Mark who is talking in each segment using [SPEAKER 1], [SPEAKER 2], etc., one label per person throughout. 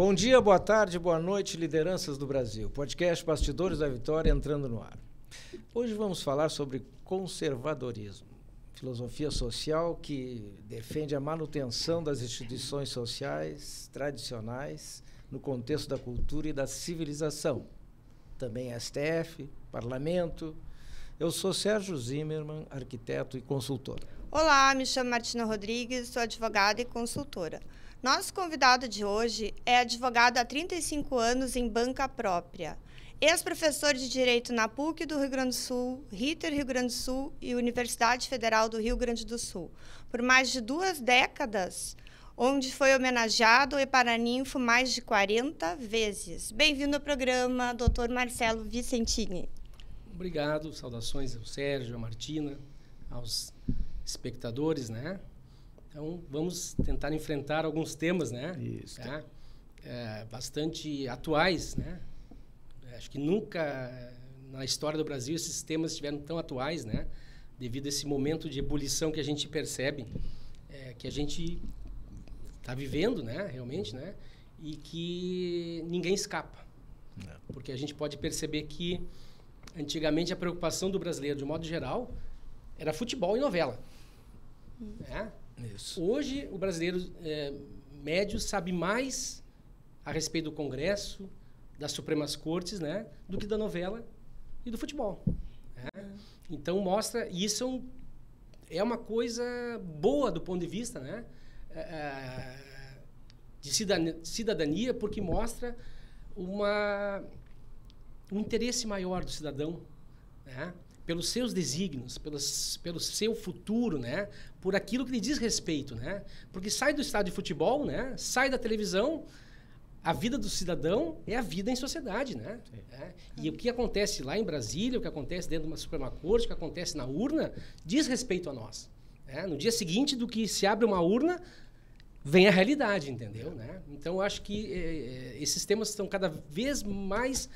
[SPEAKER 1] Bom dia, boa tarde, boa noite, lideranças do Brasil. Podcast Bastidores da Vitória entrando no ar. Hoje vamos falar sobre conservadorismo, filosofia social que defende a manutenção das instituições sociais tradicionais no contexto da cultura e da civilização. Também STF, Parlamento. Eu sou Sérgio Zimmermann, arquiteto e consultor.
[SPEAKER 2] Olá, me chamo Martina Rodrigues, sou advogada e consultora. Nosso convidado de hoje é advogado há 35 anos em banca própria, ex-professor de Direito na PUC do Rio Grande do Sul, RITER Rio Grande do Sul e Universidade Federal do Rio Grande do Sul, por mais de 2 décadas, onde foi homenageado e paraninfo mais de 40 vezes. Bem-vindo ao programa, Dr. Marcelo Vicentini.
[SPEAKER 3] Obrigado, saudações ao Sérgio, à Martina, aos espectadores, né? Então, vamos tentar enfrentar alguns temas, né?
[SPEAKER 1] Isso.
[SPEAKER 3] Tá? Bastante atuais, né? Acho que nunca na história do Brasil esses temas estiveram tão atuais, né? Devido a esse momento de ebulição que a gente percebe, que a gente está vivendo, né? Realmente, né? E que ninguém escapa. Não. Porque a gente pode perceber que antigamente a preocupação do brasileiro, de modo geral, era futebol e novela. Né?
[SPEAKER 1] Isso.
[SPEAKER 3] Hoje, o brasileiro médio sabe mais a respeito do Congresso, das Supremas Cortes, né, do que da novela e do futebol. Né? Então, mostra... E isso é uma coisa boa do ponto de vista, né, de cidadania, porque mostra um interesse maior do cidadão, né, pelos seus desígnios, pelo seu futuro, né? Por aquilo que lhe diz respeito, né? Porque sai do estádio de futebol, né? Sai da televisão, a vida do cidadão é a vida em sociedade, né? E o que acontece lá em Brasília, o que acontece dentro de uma Suprema Corte, o que acontece na urna, diz respeito a nós. Né? No dia seguinte do que se abre uma urna, vem a realidade, entendeu? Né? Então, eu acho que esses temas estão cada vez mais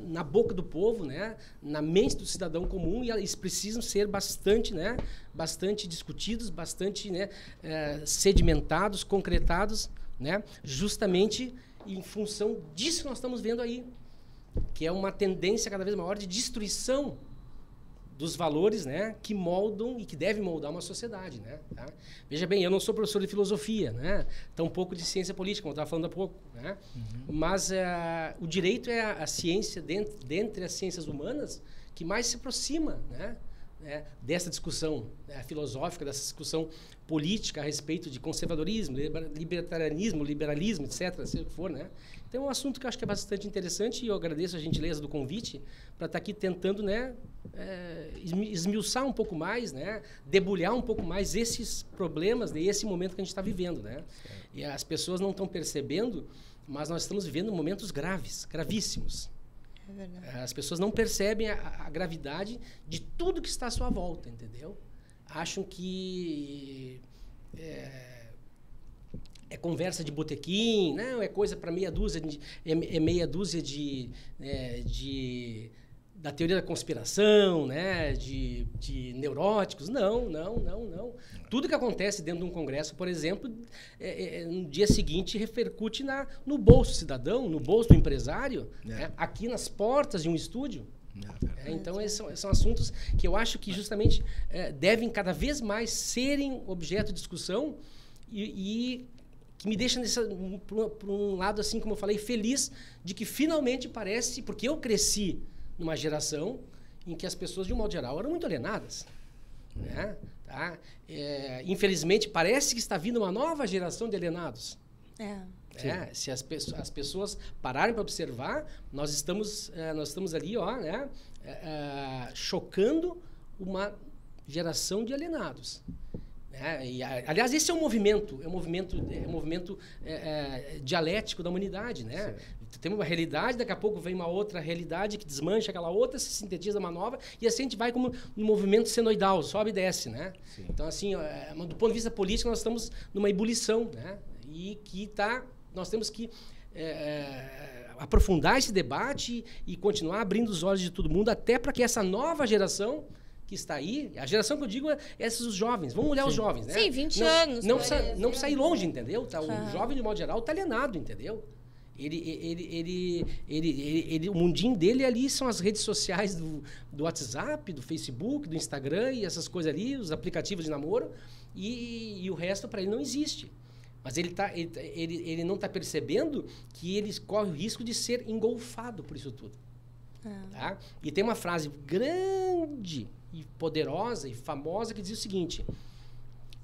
[SPEAKER 3] na boca do povo, né? Na mente do cidadão comum, e eles precisam ser bastante, né? Bastante discutidos, bastante, né? Sedimentados, concretados, né? Justamente em função disso que nós estamos vendo aí, que é uma tendência cada vez maior de destruição dos valores, né, que moldam e que devem moldar uma sociedade, né, tá? Veja bem, eu não sou professor de filosofia, né, tampouco de ciência política, como eu estava falando há pouco, né, mas o direito é a ciência, dentre as ciências humanas, que mais se aproxima, né, dessa discussão filosófica, dessa discussão política a respeito de conservadorismo, libertarianismo, liberalismo, etc., seja o que for, né. Então, é um assunto que eu acho que é bastante interessante e eu agradeço a gentileza do convite para estar aqui tentando, né, esmiuçar um pouco mais, né, debulhar um pouco mais esses problemas desse momento que a gente está vivendo, né. E as pessoas não estão percebendo, mas nós estamos vivendo momentos graves, gravíssimos.
[SPEAKER 2] É verdade.
[SPEAKER 3] As pessoas não percebem a gravidade de tudo que está à sua volta, entendeu? Acham que é conversa de botequim, não, é coisa para meia dúzia da teoria da conspiração, né, de neuróticos. Não. Tudo que acontece dentro de um congresso, por exemplo, no dia seguinte repercute no bolso do cidadão, no bolso do empresário, né, aqui nas portas de um estúdio. Então, esses são assuntos que eu acho que justamente devem cada vez mais serem objeto de discussão e que me deixa, por um lado, assim como eu falei, feliz de que finalmente parece, porque eu cresci numa geração em que as pessoas, de um modo geral, eram muito alienadas. Né? Tá? Infelizmente, parece que está vindo uma nova geração de alienados. Se as pessoas pararem para observar, nós estamos ali, ó, né? Chocando uma geração de alienados. E, aliás, esse é um movimento dialético da humanidade, né? Tem uma realidade, daqui a pouco vem uma outra realidade que desmancha aquela outra, se sintetiza uma nova, e assim a gente vai como um movimento senoidal, sobe e desce, né? Sim. Então, assim, do ponto de vista político, nós estamos numa ebulição, né? E que nós temos que aprofundar esse debate e continuar abrindo os olhos de todo mundo, até para que essa nova geração que está aí, a geração que eu digo é esses os jovens. Vamos olhar os jovens, né?
[SPEAKER 2] Sim, 20 anos.
[SPEAKER 3] Não precisa ir longe, entendeu? Tá, o jovem, de modo geral, está alienado, entendeu? O mundinho dele ali são as redes sociais do WhatsApp, do Facebook, do Instagram e essas coisas ali, os aplicativos de namoro, e o resto para ele não existe. Mas ele não está percebendo que ele corre o risco de ser engolfado por isso tudo. Tá? E tem uma frase grande e poderosa e famosa que diz o seguinte: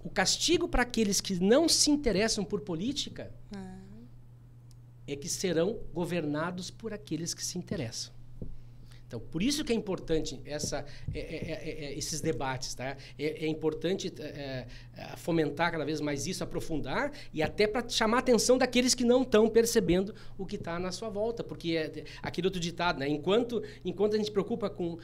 [SPEAKER 3] o castigo para aqueles que não se interessam por política é que serão governados por aqueles que se interessam. Então, por isso que é importante esses debates, tá? É importante fomentar cada vez mais isso, aprofundar, e até para chamar a atenção daqueles que não estão percebendo o que está na sua volta. Porque é aquele outro ditado, né? Enquanto a gente se preocupa com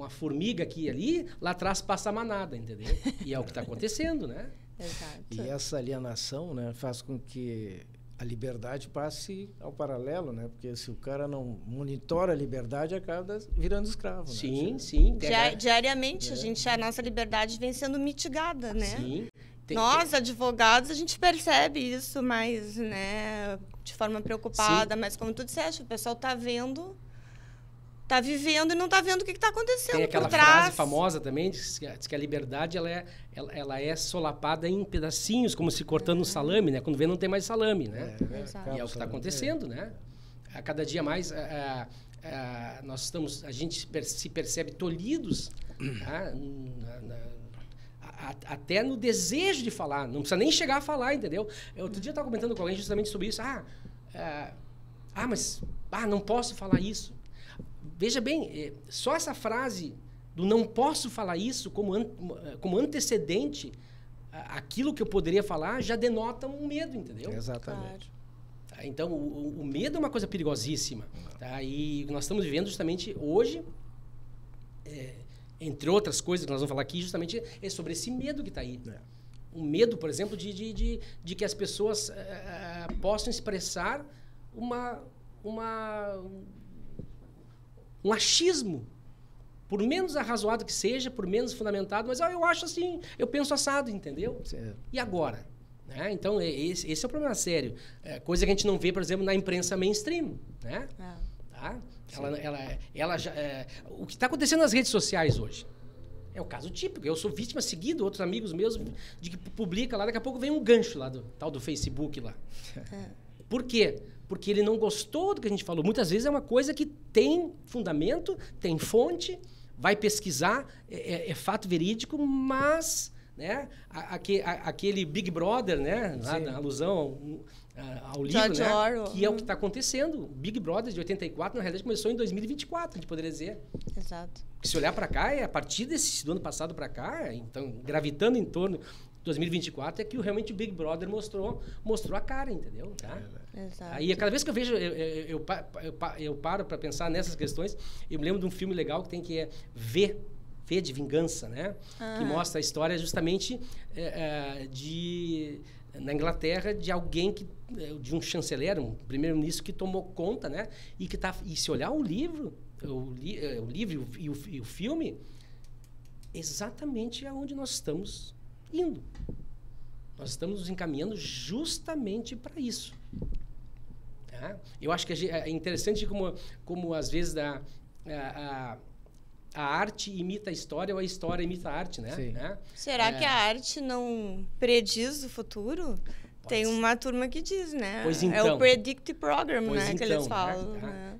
[SPEAKER 3] a formiga aqui e ali, lá atrás passa a manada, entendeu? E é o que está acontecendo, né?
[SPEAKER 2] Exato.
[SPEAKER 1] E essa alienação, né, faz com que a liberdade passe ao paralelo, né? Porque se o cara não monitora a liberdade, acaba virando escravo.
[SPEAKER 3] Sim,
[SPEAKER 1] né?
[SPEAKER 3] sim.
[SPEAKER 2] Diariamente, a nossa liberdade vem sendo mitigada, né?
[SPEAKER 3] Sim.
[SPEAKER 2] Nós, advogados, a gente percebe isso mais, né, de forma preocupada,
[SPEAKER 3] sim.
[SPEAKER 2] Mas como tu disseste, o pessoal está vendo, está vivendo e não está vendo o que está acontecendo
[SPEAKER 3] tem aquela
[SPEAKER 2] por trás.
[SPEAKER 3] frase famosa também, diz que a liberdade ela é solapada em pedacinhos, como se cortando um salame, né? Quando vê, não tem mais salame, né? E é o que está acontecendo, né? A cada dia mais a gente se percebe tolhidos, tá? Até no desejo de falar. Não precisa nem chegar a falar, entendeu? Outro dia eu estava comentando com alguém justamente sobre isso. Mas não posso falar isso. Veja bem, só essa frase do não posso falar isso como antecedente aquilo que eu poderia falar já denota um medo, entendeu?
[SPEAKER 1] Exatamente.
[SPEAKER 2] Claro.
[SPEAKER 3] Tá? Então, o medo é uma coisa perigosíssima. Tá? E nós estamos vivendo justamente hoje, entre outras coisas que nós vamos falar aqui, justamente é sobre esse medo que está aí. O medo, por exemplo, de que as pessoas possam expressar um achismo, por menos arrazoado que seja, por menos fundamentado, mas eu acho assim, eu penso assado, entendeu?
[SPEAKER 1] Certo.
[SPEAKER 3] E agora? Né? Então, esse é o problema sério. Coisa que a gente não vê, por exemplo, na imprensa mainstream. Né? Tá? Ela já, o que está acontecendo nas redes sociais hoje é o caso típico. Eu sou vítima seguido, outros amigos meus, de que publica lá, daqui a pouco vem um gancho lá do tal do Facebook lá. Por quê? Porque ele não gostou do que a gente falou. Muitas vezes é uma coisa que tem fundamento, tem fonte, vai pesquisar, é fato verídico, mas, né, aquele Big Brother, né, lá na alusão ao livro,
[SPEAKER 2] George
[SPEAKER 3] né,
[SPEAKER 2] Orwell.
[SPEAKER 3] que é o que está acontecendo. O Big Brother de 84, na realidade, começou em 2024, a gente poderia dizer.
[SPEAKER 2] Exato.
[SPEAKER 3] Porque se olhar para cá, a partir do ano passado para cá, então, gravitando em torno de 2024, é que realmente o Big Brother mostrou a cara, entendeu? Tá?
[SPEAKER 2] Exato.
[SPEAKER 3] Aí, cada vez que eu vejo, eu paro para pensar nessas questões, eu me lembro de um filme legal que tem que é V de Vingança, né? Que mostra a história justamente na Inglaterra, de alguém de um chanceler, um primeiro-ministro que tomou conta, né? E se olhar o livro e o filme, exatamente aonde nós estamos indo. Nós estamos nos encaminhando justamente para isso. Tá? Eu acho que é interessante como às vezes a arte imita a história ou a história imita a arte, né?
[SPEAKER 1] Sim.
[SPEAKER 2] Será que a arte não prediz o futuro? Tem uma turma que diz, né?
[SPEAKER 3] Pois então.
[SPEAKER 2] É o Predict Program,
[SPEAKER 3] Pois
[SPEAKER 2] né?
[SPEAKER 3] então,
[SPEAKER 2] Que eles falam.
[SPEAKER 3] né?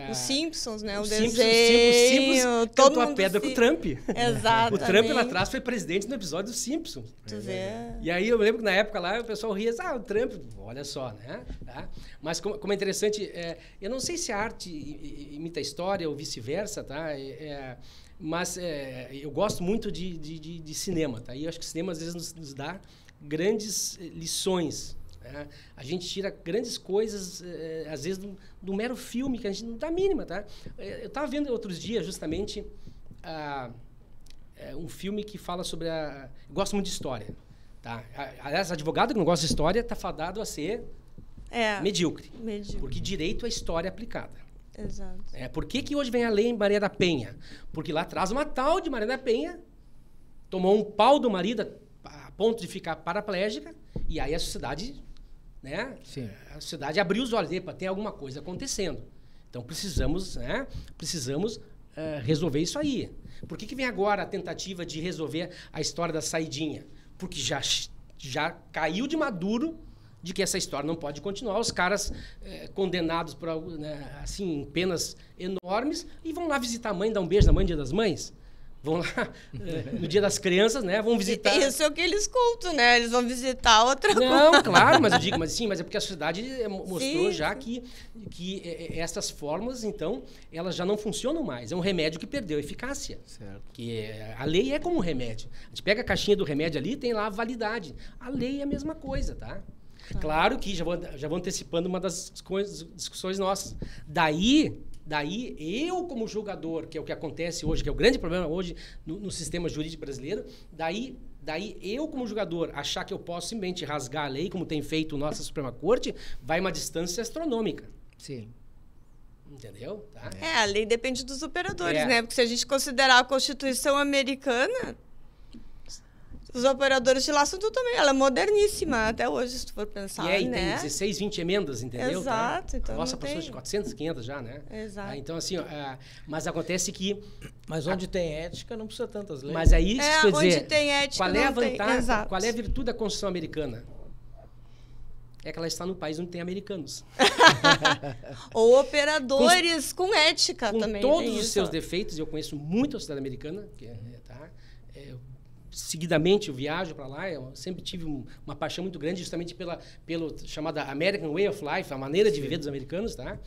[SPEAKER 2] Os Simpsons, né? O
[SPEAKER 3] Simpsons
[SPEAKER 2] desenho. Todo
[SPEAKER 3] cantou a
[SPEAKER 2] mundo
[SPEAKER 3] pedra com o Trump.
[SPEAKER 2] Exatamente.
[SPEAKER 3] O Trump lá atrás foi presidente no episódio dos Simpsons.
[SPEAKER 2] Tu vê.
[SPEAKER 3] E aí eu lembro que na época lá o pessoal ria, o Trump, olha só, né? Tá? Mas como é interessante, eu não sei se a arte imita a história ou vice-versa, tá? Mas eu gosto muito de cinema, tá? E eu acho que o cinema às vezes nos dá grandes lições. Né? A gente tira grandes coisas, às vezes, do mero filme, que a gente não dá a mínima. Tá? Eu estava vendo outros dias, justamente, um filme que fala sobre eu gosto muito de história. Tá? Aliás, advogado que não gosta de história está fadado a ser medíocre. Porque direito é história aplicada.
[SPEAKER 2] Exato.
[SPEAKER 3] Por que hoje vem a lei Maria da Penha? Porque lá atrás uma tal de Maria da Penha tomou um pau do marido a ponto de ficar paraplégica, e aí a sociedade, né?
[SPEAKER 1] Sim.
[SPEAKER 3] A sociedade abriu os olhos, epa, tem alguma coisa acontecendo. Então precisamos resolver isso aí. Por que vem agora a tentativa de resolver a história da saidinha? Porque já caiu de maduro de que essa história não pode continuar. Os caras condenados por assim, penas enormes, e vão lá visitar a mãe, dar um beijo na mãe, Dia das Mães. Vão lá no Dia das Crianças, né? Vão visitar.
[SPEAKER 2] Isso é o que eles contam, né? Eles vão visitar outra coisa.
[SPEAKER 3] Não, claro, mas eu digo, mas é porque a sociedade mostrou
[SPEAKER 2] Sim.
[SPEAKER 3] já que essas formas, então, elas já não funcionam mais. É um remédio que perdeu eficácia.
[SPEAKER 1] Certo.
[SPEAKER 3] A lei é como um remédio. A gente pega a caixinha do remédio ali, tem lá a validade. A lei é a mesma coisa, tá? Claro que já vou antecipando uma das discussões nossas. Daí eu, como julgador, que é o que acontece hoje, que é o grande problema hoje no sistema jurídico brasileiro, daí eu, como julgador, achar que eu posso simplesmente rasgar a lei, como tem feito nossa Suprema Corte, vai uma distância astronômica.
[SPEAKER 1] Sim.
[SPEAKER 3] Entendeu? Tá?
[SPEAKER 2] A lei depende dos operadores, né? Porque se a gente considerar a Constituição americana, os operadores de lá são tudo também. Ela é moderníssima até hoje, se tu for pensar,
[SPEAKER 3] E
[SPEAKER 2] né?
[SPEAKER 3] tem 16, 20 emendas, entendeu?
[SPEAKER 2] Exato.
[SPEAKER 3] Tá?
[SPEAKER 2] Então
[SPEAKER 3] a nossa
[SPEAKER 2] não
[SPEAKER 3] passou
[SPEAKER 2] tem...
[SPEAKER 3] de 400, 500 já, né?
[SPEAKER 2] Exato.
[SPEAKER 3] Então, assim, mas acontece que...
[SPEAKER 1] Mas onde tem ética, não precisa tantas leis.
[SPEAKER 3] Mas aí, isso que eu
[SPEAKER 2] onde
[SPEAKER 3] dizer,
[SPEAKER 2] tem ética,
[SPEAKER 3] qual é a
[SPEAKER 2] não tem.
[SPEAKER 3] vantagem,
[SPEAKER 2] Exato.
[SPEAKER 3] qual é a virtude da Constituição americana? É que ela está num país onde tem americanos.
[SPEAKER 2] Ou operadores com ética
[SPEAKER 3] Com
[SPEAKER 2] também.
[SPEAKER 3] todos
[SPEAKER 2] tem
[SPEAKER 3] os
[SPEAKER 2] isso.
[SPEAKER 3] seus defeitos, eu conheço muito a sociedade americana, seguidamente eu viajo para lá, eu sempre tive uma paixão muito grande justamente pelo chamada American Way of Life, a maneira de viver dos americanos, tá?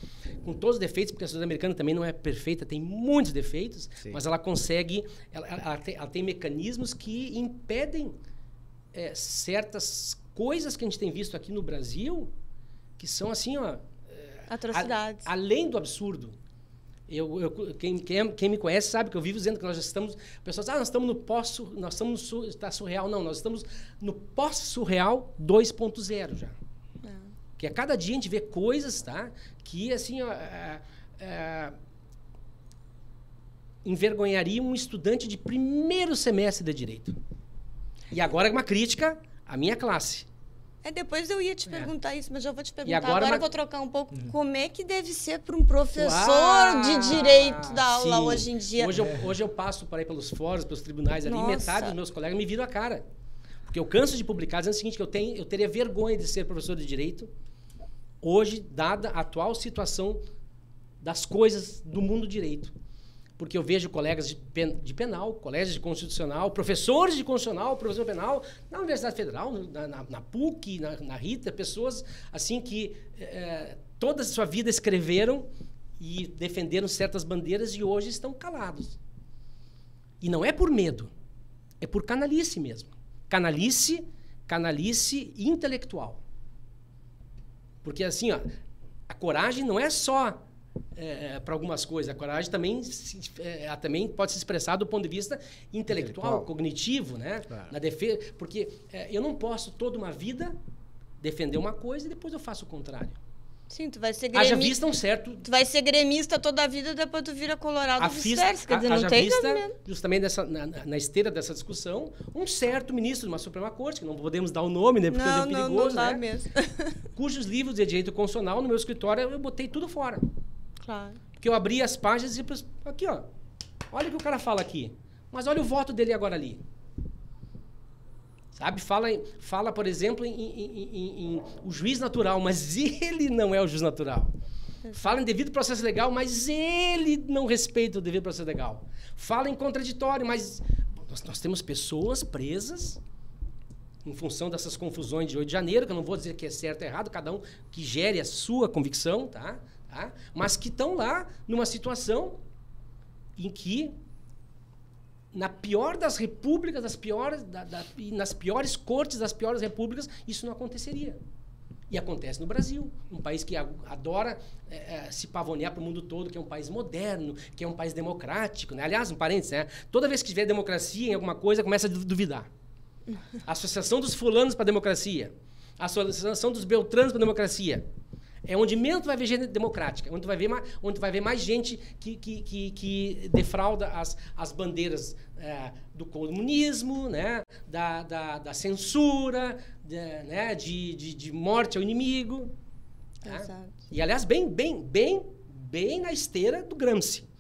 [SPEAKER 3] Com todos os defeitos, porque a sociedade americana também não é perfeita, tem muitos defeitos,
[SPEAKER 1] Sim.
[SPEAKER 3] mas ela consegue, ela tem mecanismos que impedem certas coisas que a gente tem visto aqui no Brasil, que são assim,
[SPEAKER 2] Atrocidades.
[SPEAKER 3] além do absurdo. Quem me conhece sabe que eu vivo dizendo que nós já estamos... Pessoas nós estamos no está surreal. Não, nós estamos no pós-surreal 2.0 já. Que a cada dia a gente vê coisas, tá? Que, assim, envergonhariam um estudante de primeiro semestre de Direito. E agora uma crítica à minha classe.
[SPEAKER 2] Depois eu ia te perguntar isso, mas já vou te perguntar.
[SPEAKER 3] Agora
[SPEAKER 2] eu vou trocar um pouco. Como é que deve ser para um professor de direito dar aula
[SPEAKER 3] sim.
[SPEAKER 2] hoje em dia?
[SPEAKER 3] Hoje eu passo por aí pelos fóruns, pelos tribunais ali, e
[SPEAKER 2] Nossa.
[SPEAKER 3] metade dos meus colegas me viram a cara. Porque eu canso de publicar dizendo o seguinte, que eu teria vergonha de ser professor de direito hoje, dada a atual situação das coisas do mundo do direito. Porque eu vejo colegas de penal, colégios de constitucional, professores de constitucional, professor penal, na Universidade Federal, na PUC, na RITA, pessoas assim que toda a sua vida escreveram e defenderam certas bandeiras e hoje estão calados. E não é por medo, é por canalice mesmo. Canalice intelectual. Porque assim, a coragem não é só... para algumas coisas. A coragem também pode se expressar do ponto de vista intelectual, cognitivo, né?
[SPEAKER 1] Claro.
[SPEAKER 3] Na defesa, porque eu não posso toda uma vida defender uma coisa e depois eu faço o contrário.
[SPEAKER 2] Sim, tu vai ser
[SPEAKER 3] Haja
[SPEAKER 2] gremista.
[SPEAKER 3] vista um certo...
[SPEAKER 2] Tu vai ser gremista toda a vida e depois tu vira colorado vice-versa. Quer dizer, não
[SPEAKER 3] haja
[SPEAKER 2] tem
[SPEAKER 3] vista,
[SPEAKER 2] cabimento.
[SPEAKER 3] justamente na esteira dessa discussão, um certo ministro de uma Suprema Corte, que não podemos dar o nome, né? Porque é perigoso,
[SPEAKER 2] não dá
[SPEAKER 3] né?
[SPEAKER 2] mesmo.
[SPEAKER 3] Cujos livros de direito constitucional no meu escritório eu botei tudo fora.
[SPEAKER 2] Claro.
[SPEAKER 3] Porque eu abri as páginas e disse, aqui, olha o que o cara fala aqui. Mas olha o voto dele agora ali. Sabe? Fala por exemplo, em o juiz natural, mas ele não é o juiz natural. Fala em devido processo legal, mas ele não respeita o devido processo legal. Fala em contraditório, mas nós temos pessoas presas em função dessas confusões de 8 de janeiro, que eu não vou dizer que é certo ou errado, cada um que gere a sua convicção, tá? Mas que estão lá numa situação em que, na pior das repúblicas, nas piores cortes das piores repúblicas, isso não aconteceria. E acontece no Brasil, um país que adora se pavonear para o mundo todo, que é um país moderno, que é um país democrático. Né? Aliás, um parênteses, né? Toda vez que tiver democracia em alguma coisa, começa a duvidar. A Associação dos Fulanos para a Democracia, a Associação dos Beltranos para a Democracia. É onde menos tu vai ver gente democrática, onde tu vai ver mais gente que defrauda as bandeiras do comunismo, né? da censura, né? de morte ao inimigo. Tá? E, aliás, bem na esteira do Gramsci,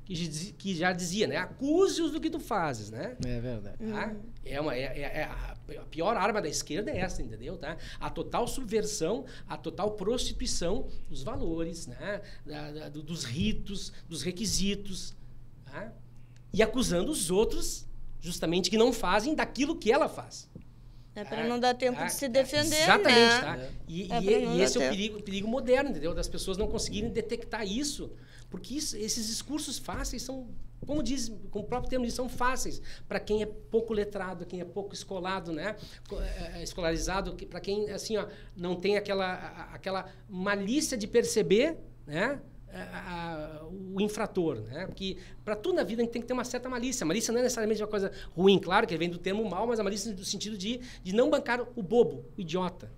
[SPEAKER 3] que já dizia, né? Acuse-os do que tu fazes, né?
[SPEAKER 1] É verdade.
[SPEAKER 3] Tá? A pior arma da esquerda é essa, entendeu? Tá? A total subversão, a total prostituição dos valores, né? Dos ritos, dos requisitos. Tá? E acusando os outros, justamente, que não fazem daquilo que ela faz.
[SPEAKER 2] É para não dar tempo de se defender,
[SPEAKER 3] exatamente,
[SPEAKER 2] né?
[SPEAKER 3] Tá? E
[SPEAKER 2] esse
[SPEAKER 3] é o perigo moderno, entendeu? Das pessoas não conseguirem detectar isso. Porque esses discursos fáceis são, como o próprio termo diz, são fáceis para quem é pouco letrado, quem é pouco escolado, né? Escolarizado, para quem assim, ó, não tem aquela malícia de perceber, né? O infrator, né? Porque para tudo na vida a gente tem que ter uma certa malícia. A malícia não é necessariamente uma coisa ruim, claro, que vem do termo mal, mas a malícia no sentido de não bancar o bobo, o idiota.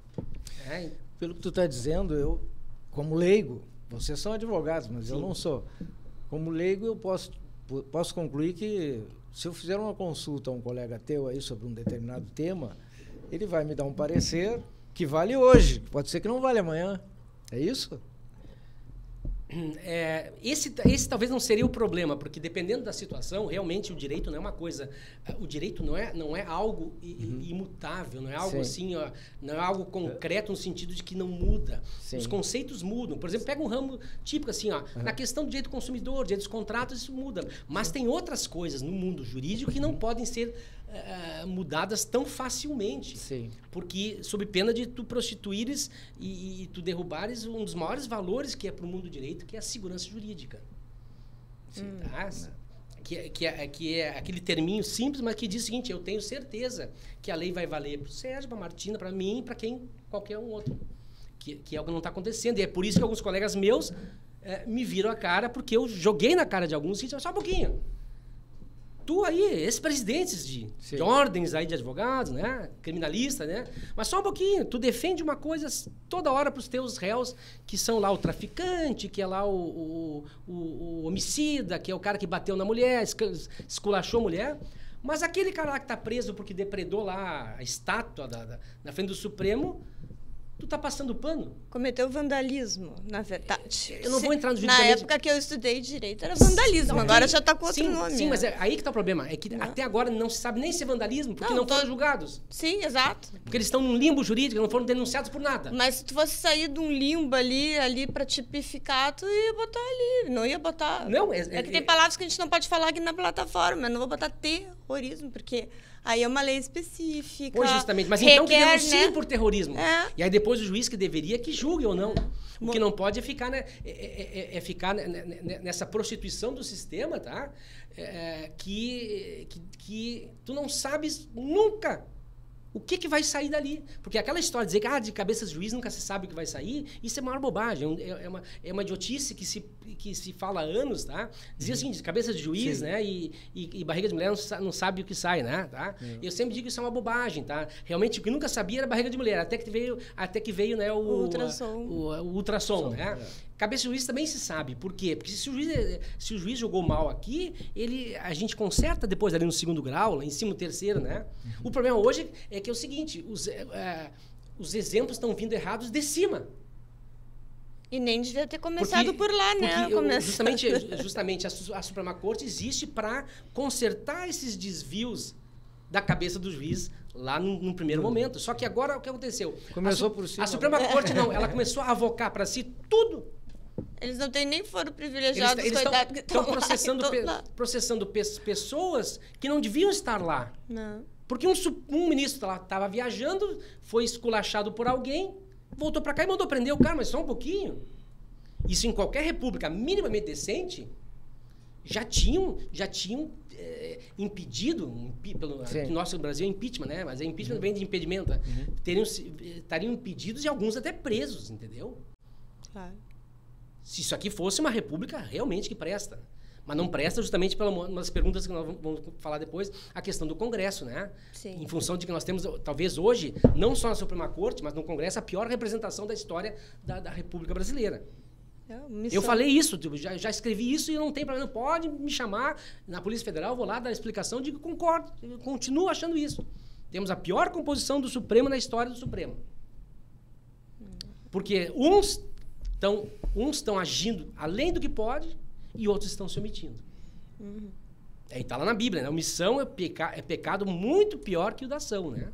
[SPEAKER 3] É.
[SPEAKER 1] Pelo que tu está dizendo, eu, como leigo, vocês são advogados, mas Sim. eu não sou. Como leigo, eu posso concluir que se eu fizer uma consulta a um colega teu aí sobre um determinado tema, ele vai me dar um parecer que vale hoje, pode ser que não vale amanhã. É isso?
[SPEAKER 3] Esse talvez não seria o problema, porque dependendo da situação, realmente o direito não é uma coisa, o direito não é algo imutável, não é algo assim, ó, não é algo concreto no sentido de que não muda. Sim. Os conceitos mudam. Por exemplo, pega um ramo típico assim, ó, na questão do direito do consumidor, direito dos contratos, isso muda. Mas tem outras coisas no mundo jurídico que não podem ser mudadas tão facilmente. Sim. Porque, sob pena de tu prostituires e tu derrubares um dos maiores valores que é para o mundo do direito, que é a segurança jurídica. Tá? Que é aquele terminho simples, mas que diz o seguinte: eu tenho certeza que a lei vai valer para o Sérgio, para a Martina, para mim, para qualquer um outro. Que é o que não está acontecendo. E é por isso que alguns colegas meus me viram a cara, porque eu joguei na cara de alguns e disse, só um pouquinho. Tu aí, ex-presidentes de ordens aí de advogados, né? Criminalista, né? Mas só um pouquinho, tu defende uma coisa toda hora para os teus réus, que são lá o traficante, que é lá o homicida, que é o cara que bateu na mulher, esculachou a mulher. Mas aquele cara lá que está preso porque depredou lá a estátua na frente do Supremo, tu tá passando pano?
[SPEAKER 2] Cometeu vandalismo, na verdade.
[SPEAKER 3] Eu não vou entrar no
[SPEAKER 2] juridicamente. Na época que eu estudei direito era vandalismo, não, agora já tá com outro nome.
[SPEAKER 3] Sim, mas aí que tá o problema. É que até agora não se sabe nem se é vandalismo, porque não foram julgados.
[SPEAKER 2] Sim, exato.
[SPEAKER 3] Porque eles estão num limbo jurídico, não foram denunciados por nada.
[SPEAKER 2] Mas se tu fosse sair de um limbo ali pra tipificar, tu ia botar ali, não ia botar...
[SPEAKER 3] Não,
[SPEAKER 2] é que tem palavras que a gente não pode falar aqui na plataforma, eu não vou botar terrorismo, porque... Aí é uma lei específica.
[SPEAKER 3] Pois, justamente. Mas então que denunciem por terrorismo. E aí depois o juiz que deveria que julgue ou não. O que não pode é ficar, ficar nessa prostituição do sistema, tá? Que tu não sabes nunca o que vai sair dali. Porque aquela história de dizer que de cabeça de juiz nunca se sabe o que vai sair, isso é uma bobagem. É uma idiotice que se fala há anos, tá? Dizia assim, de cabeça de juiz, né? E barriga de mulher não sabe o que sai, né? Tá? Eu sempre digo que isso é uma bobagem, tá? Realmente, o que nunca sabia era barriga de mulher, até que veio né, o ultrassom, né? Cabeça de juiz também se sabe. Por quê? Porque se o juiz jogou mal aqui, a gente conserta depois ali no segundo grau, lá em cima no terceiro, né? O problema hoje é que é o seguinte, os exemplos estão vindo errados de cima.
[SPEAKER 2] E nem devia ter começado por lá, né?
[SPEAKER 3] Justamente a Suprema Corte existe para consertar esses desvios da cabeça do juiz lá no primeiro momento. Só que agora o que aconteceu?
[SPEAKER 1] Começou por cima.
[SPEAKER 3] A Suprema Corte não, ela começou a avocar para si tudo.
[SPEAKER 2] Eles não têm nem foro privilegiado.
[SPEAKER 3] Eles estão processando pessoas que não deviam estar lá.
[SPEAKER 2] Não.
[SPEAKER 3] Porque um ministro estava viajando, foi esculachado por alguém, voltou para cá e mandou prender o cara, mas só um pouquinho. Isso em qualquer república minimamente decente, já tinham impedido, no nosso Brasil é impeachment, né? Mas impeachment vem de impedimento. Estariam impedidos e alguns até presos, entendeu?
[SPEAKER 2] Claro.
[SPEAKER 3] Se isso aqui fosse uma república realmente que presta. Mas não presta justamente pela uma das perguntas que nós vamos falar depois, a questão do Congresso, né?
[SPEAKER 2] Sim.
[SPEAKER 3] Em função de que nós temos, talvez hoje, não só na Suprema Corte, mas no Congresso, a pior representação da história da República Brasileira. Eu falei isso, já escrevi isso e não tem problema. Pode me chamar na Polícia Federal, vou lá dar a explicação, digo que concordo, eu continuo achando isso. Temos a pior composição do Supremo na história do Supremo. Porque uns estão agindo além do que pode e outros estão se omitindo. Aí está lá na Bíblia, né? Omissão é pecado muito pior que o da ação, né?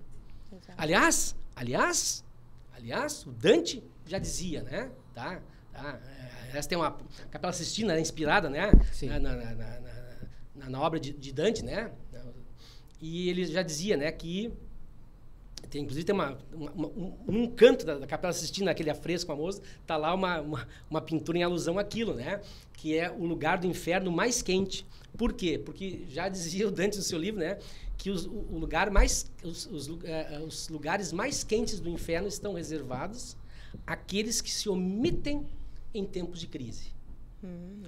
[SPEAKER 3] Exato. Aliás, o Dante já dizia, né? Essa tem uma Capela Sistina, né? Inspirada, né? Na obra de Dante, né? E ele já dizia, né? Que inclusive tem um canto da Capela Sistina, aquele afresco famoso, tá lá uma pintura em alusão àquilo, né? Que é o lugar do inferno mais quente. Por quê? Porque já dizia o Dante no seu livro, né? Que os lugares mais quentes do inferno estão reservados àqueles que se omitem em tempos de crise.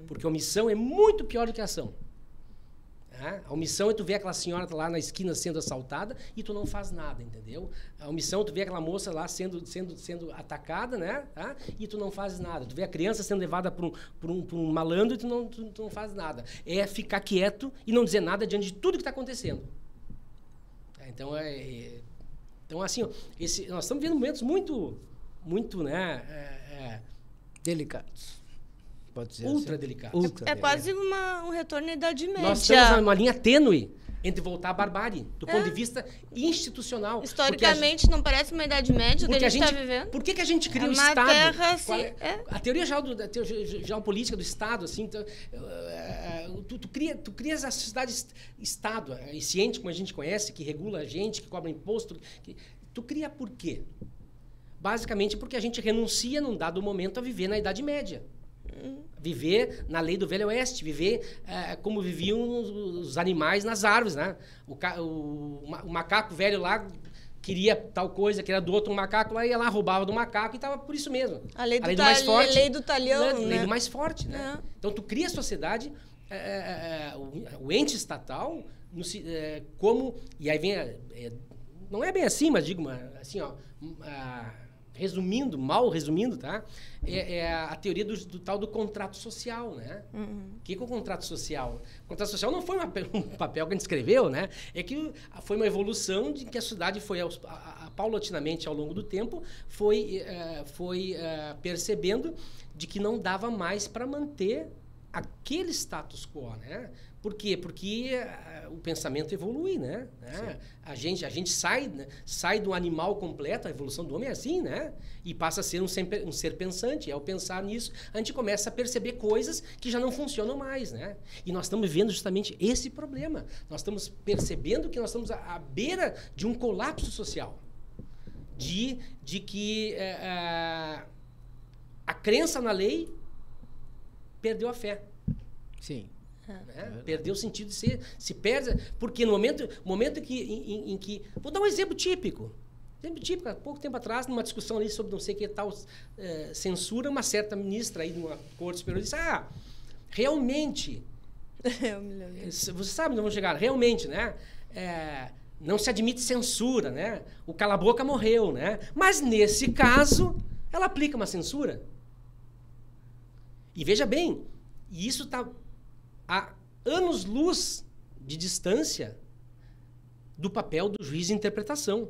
[SPEAKER 3] Porque a omissão é muito pior do que a ação. A omissão é tu ver aquela senhora lá na esquina sendo assaltada e tu não faz nada, entendeu? A omissão é tu ver aquela moça lá sendo atacada, né? E tu não faz nada. Tu vê a criança sendo levada por um malandro e tu não faz nada. É ficar quieto e não dizer nada diante de tudo que está acontecendo. Então, assim, nós estamos vivendo momentos muito, né?
[SPEAKER 1] Delicados. Pode dizer
[SPEAKER 3] Ultra
[SPEAKER 1] assim.
[SPEAKER 3] delicado.
[SPEAKER 2] É quase um retorno à Idade Média.
[SPEAKER 3] Nós estamos numa linha tênue entre voltar à barbárie, do ponto de vista institucional.
[SPEAKER 2] Historicamente, não parece uma Idade Média o que a gente está vivendo?
[SPEAKER 3] Por que a gente cria o
[SPEAKER 2] uma
[SPEAKER 3] Estado?
[SPEAKER 2] Terra, assim,
[SPEAKER 3] A teoria geopolítica do Estado, assim, tu crias a sociedade-Estado, esse ente, como a gente conhece, que regula a gente, que cobra imposto. Tu cria por quê? Basicamente porque a gente renuncia, num dado momento, a viver na Idade Média. Viver na lei do Velho Oeste, viver como viviam os animais nas árvores, né? O macaco velho lá queria tal coisa, que era do outro macaco, lá ia lá, roubava do macaco e estava por isso mesmo.
[SPEAKER 2] A lei do mais forte. A lei do talhão, né?
[SPEAKER 3] Lei do mais forte, né? Então, tu cria a sociedade, o ente estatal, como... E aí vem... não é bem assim, mas digo, assim, ó... mal resumindo, tá? É a teoria do tal do contrato social, né? O que é o contrato social? O contrato social não foi um papel que a gente escreveu, né? É que foi uma evolução de que a sociedade foi, paulatinamente, ao longo do tempo, foi percebendo de que não dava mais para manter aquele status quo, né? Por quê? Porque o pensamento evolui, né? A gente sai do animal completo, a evolução do homem é assim, né? E passa a ser um ser pensante. E ao pensar nisso, a gente começa a perceber coisas que já não funcionam mais, né? E nós estamos vivendo justamente esse problema. Nós estamos percebendo que nós estamos à beira de um colapso social. De que a crença na lei perdeu a fé.
[SPEAKER 1] Sim.
[SPEAKER 3] Né? Perdeu o sentido de ser, se perde, porque no momento em que... Vou dar um exemplo típico. Há pouco tempo atrás, numa discussão ali sobre não sei o que tal censura, uma certa ministra aí de uma corte superior disse, realmente... Você sabe onde vamos chegar? Realmente, né? Não se admite censura, né? O cala-boca morreu, né? Mas, nesse caso, ela aplica uma censura. E veja bem, isso está... há anos-luz de distância do papel do juiz de interpretação.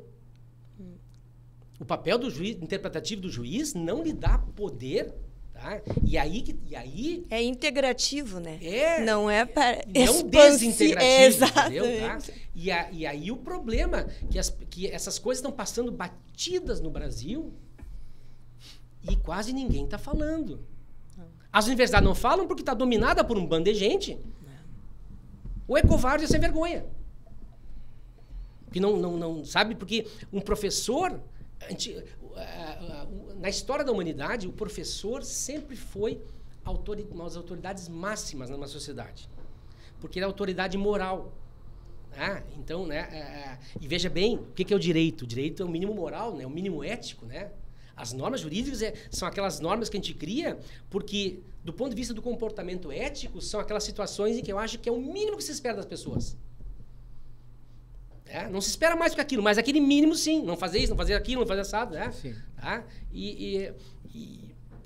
[SPEAKER 3] O papel do juiz interpretativo do juiz não lhe dá poder, tá? E aí
[SPEAKER 2] é integrativo, né?
[SPEAKER 3] Não
[SPEAKER 2] é para
[SPEAKER 3] não desintegrativo,
[SPEAKER 2] exato.
[SPEAKER 3] Entendeu? Tá? E aí o problema que essas coisas estão passando batidas no Brasil e quase ninguém está falando. As universidades não falam porque está dominada por um bando de gente. Ou é covarde ou é sem vergonha. Porque não sabe, porque um professor... na história da humanidade, o professor sempre foi uma das autoridades máximas numa sociedade. Porque ele é autoridade moral. Então, né? E veja bem, o que é o direito? O direito é o mínimo moral, né? O mínimo ético, né? As normas jurídicas são aquelas normas que a gente cria porque, do ponto de vista do comportamento ético, são aquelas situações em que eu acho que é o mínimo que se espera das pessoas. Não se espera mais do que aquilo, mas aquele mínimo, sim. Não fazer isso, não fazer aquilo, não fazer assado, né?
[SPEAKER 1] Sim.
[SPEAKER 3] Tá? E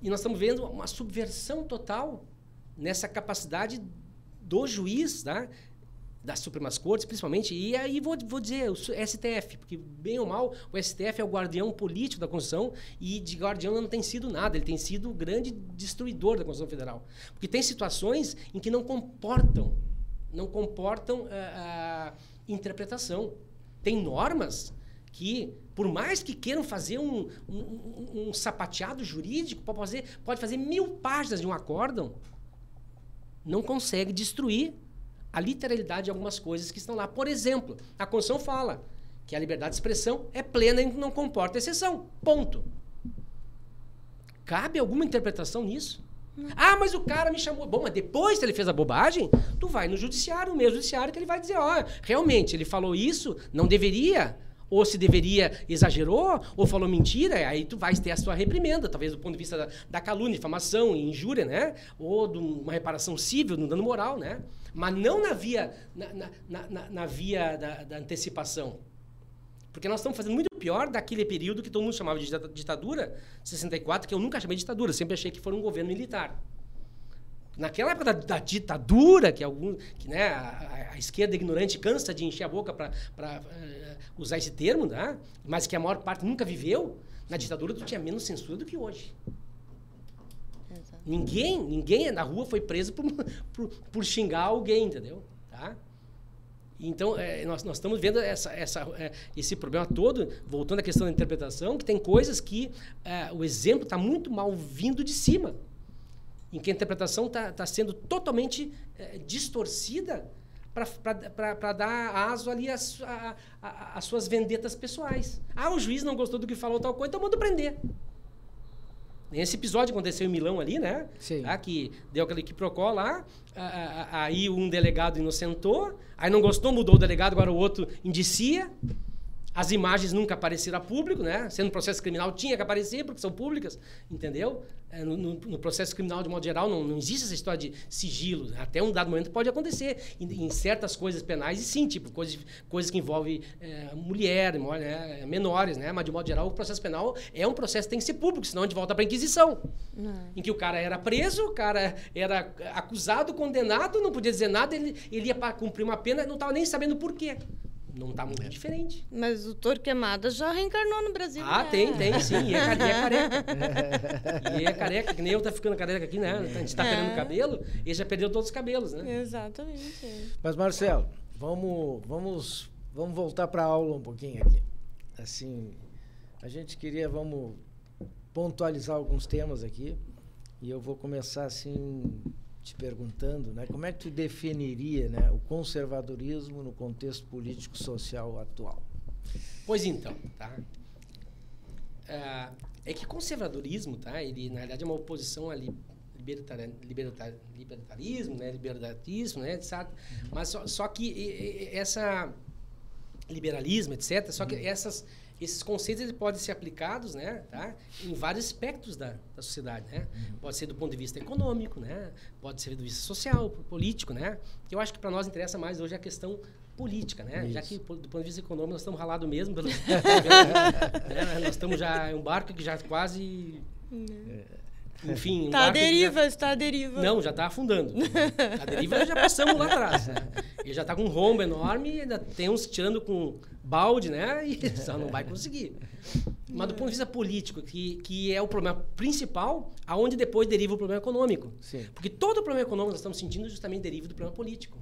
[SPEAKER 3] nós estamos vendo uma subversão total nessa capacidade do juiz, tá? Das Supremas Cortes, principalmente, e aí vou dizer, o STF, porque, bem ou mal, o STF é o guardião político da Constituição e de guardião não tem sido nada, ele tem sido o grande destruidor da Constituição Federal. Porque tem situações em que não comportam interpretação. Tem normas que, por mais que queiram fazer um sapateado jurídico, pode fazer 1000 páginas de um acórdão, não consegue destruir a literalidade de algumas coisas que estão lá. Por exemplo, a Constituição fala que a liberdade de expressão é plena e não comporta exceção. Ponto. Cabe alguma interpretação nisso? Ah, mas o cara me chamou. Bom, mas depois que ele fez a bobagem, tu vai no judiciário, o mesmo judiciário, que ele vai dizer, realmente, ele falou isso, não deveria, ou se deveria, exagerou, ou falou mentira, aí tu vai ter a sua reprimenda, talvez do ponto de vista da calúnia, difamação, injúria, né? Ou de uma reparação civil, de um dano moral, né? Mas não na via, na via da antecipação. Porque nós estamos fazendo muito pior daquele período que todo mundo chamava de ditadura, 64, que eu nunca chamei de ditadura, sempre achei que foi um governo militar. Naquela época da ditadura, que né, a esquerda ignorante cansa de encher a boca para usar esse termo, né, mas que a maior parte nunca viveu, na ditadura tu tinha menos censura do que hoje. Exato. Ninguém na rua foi preso por xingar alguém, entendeu? Tá? Então, nós estamos vendo esse problema todo, voltando à questão da interpretação, que tem coisas que o exemplo está muito mal vindo de cima, em que a interpretação está sendo totalmente distorcida para dar aso ali às suas vendetas pessoais. O juiz não gostou do que falou tal coisa, então manda prender. Nesse episódio aconteceu em Milão ali, né?
[SPEAKER 1] Sim.
[SPEAKER 3] Tá? Que deu aquele quiprocó lá, aí um delegado inocentou, aí não gostou, mudou o delegado, agora o outro indicia. As imagens nunca apareceram a público, né? Sendo processo criminal, tinha que aparecer, porque são públicas, entendeu? No processo criminal, de modo geral, não existe essa história de sigilo. Até um dado momento pode acontecer. Em certas coisas penais, e sim, tipo, coisas que envolvem mulher, né? Menores, né? Mas, de modo geral, o processo penal é um processo que tem que ser público, senão a gente volta para a Inquisição. Em que o cara era preso, o cara era acusado, condenado, não podia dizer nada, ele ia para cumprir uma pena, não estava nem sabendo por quê. Não está muito diferente.
[SPEAKER 2] Mas o Torquemada já reencarnou no Brasil.
[SPEAKER 3] Tem, sim. E é careca. E é careca, que nem eu tá ficando careca aqui, né? A gente está perdendo cabelo, ele já perdeu todos os cabelos, né?
[SPEAKER 2] Exatamente.
[SPEAKER 1] Mas, Marcelo, vamos voltar para a aula um pouquinho aqui. Assim, a gente vamos pontualizar alguns temas aqui, e eu vou começar assim te perguntando, né, como é que tu definiria, né, o conservadorismo no contexto político-social atual?
[SPEAKER 3] Pois então, tá? É que conservadorismo, tá? Ele, na realidade, é uma oposição a libertarismo, né, liberalismo, né, etc. Mas só que essa liberalismo, etc., só que esses conceitos eles podem ser aplicados, né, tá, em vários aspectos da sociedade, né? Pode ser do ponto de vista econômico, né? Pode ser do ponto de vista social, político, né? Eu acho que para nós interessa mais hoje a questão política, né? Isso. Já que do ponto de vista econômico nós estamos ralados mesmo, né? Nós estamos já em um barco que já quase enfim,
[SPEAKER 2] está à deriva.
[SPEAKER 3] Não, já está afundando. A deriva já passamos lá atrás. Né? Ele já está com um rombo enorme e ainda tem uns tirando com balde, né? E só não vai conseguir. Mas do ponto de vista político, que é o problema principal, aonde depois deriva o problema econômico.
[SPEAKER 1] Sim.
[SPEAKER 3] Porque todo o problema econômico que nós estamos sentindo justamente deriva do problema político.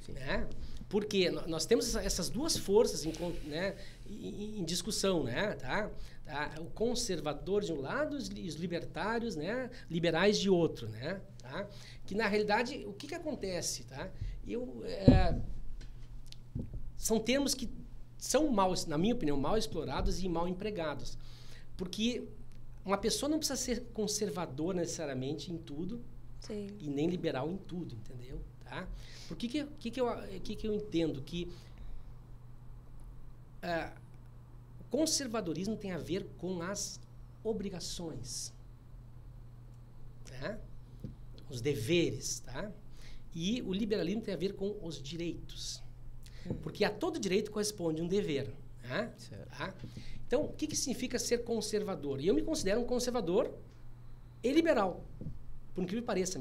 [SPEAKER 3] Né? Porque nós temos essas duas forças em discussão, né? Tá? O conservador de um lado e os libertários, né? Liberais de outro, né? Tá? Que na realidade o que acontece, tá? São termos que são na minha opinião, mal explorados e mal empregados, porque uma pessoa não precisa ser conservadora necessariamente em tudo. Sim. E nem liberal em tudo, entendeu? Tá? Por que eu entendo que o conservadorismo tem a ver com as obrigações, tá? Os deveres, tá? E o liberalismo tem a ver com os direitos. Porque a todo direito corresponde um dever. Tá? Tá? Então, o que significa ser conservador? E eu me considero um conservador e liberal. Por incrível que pareça,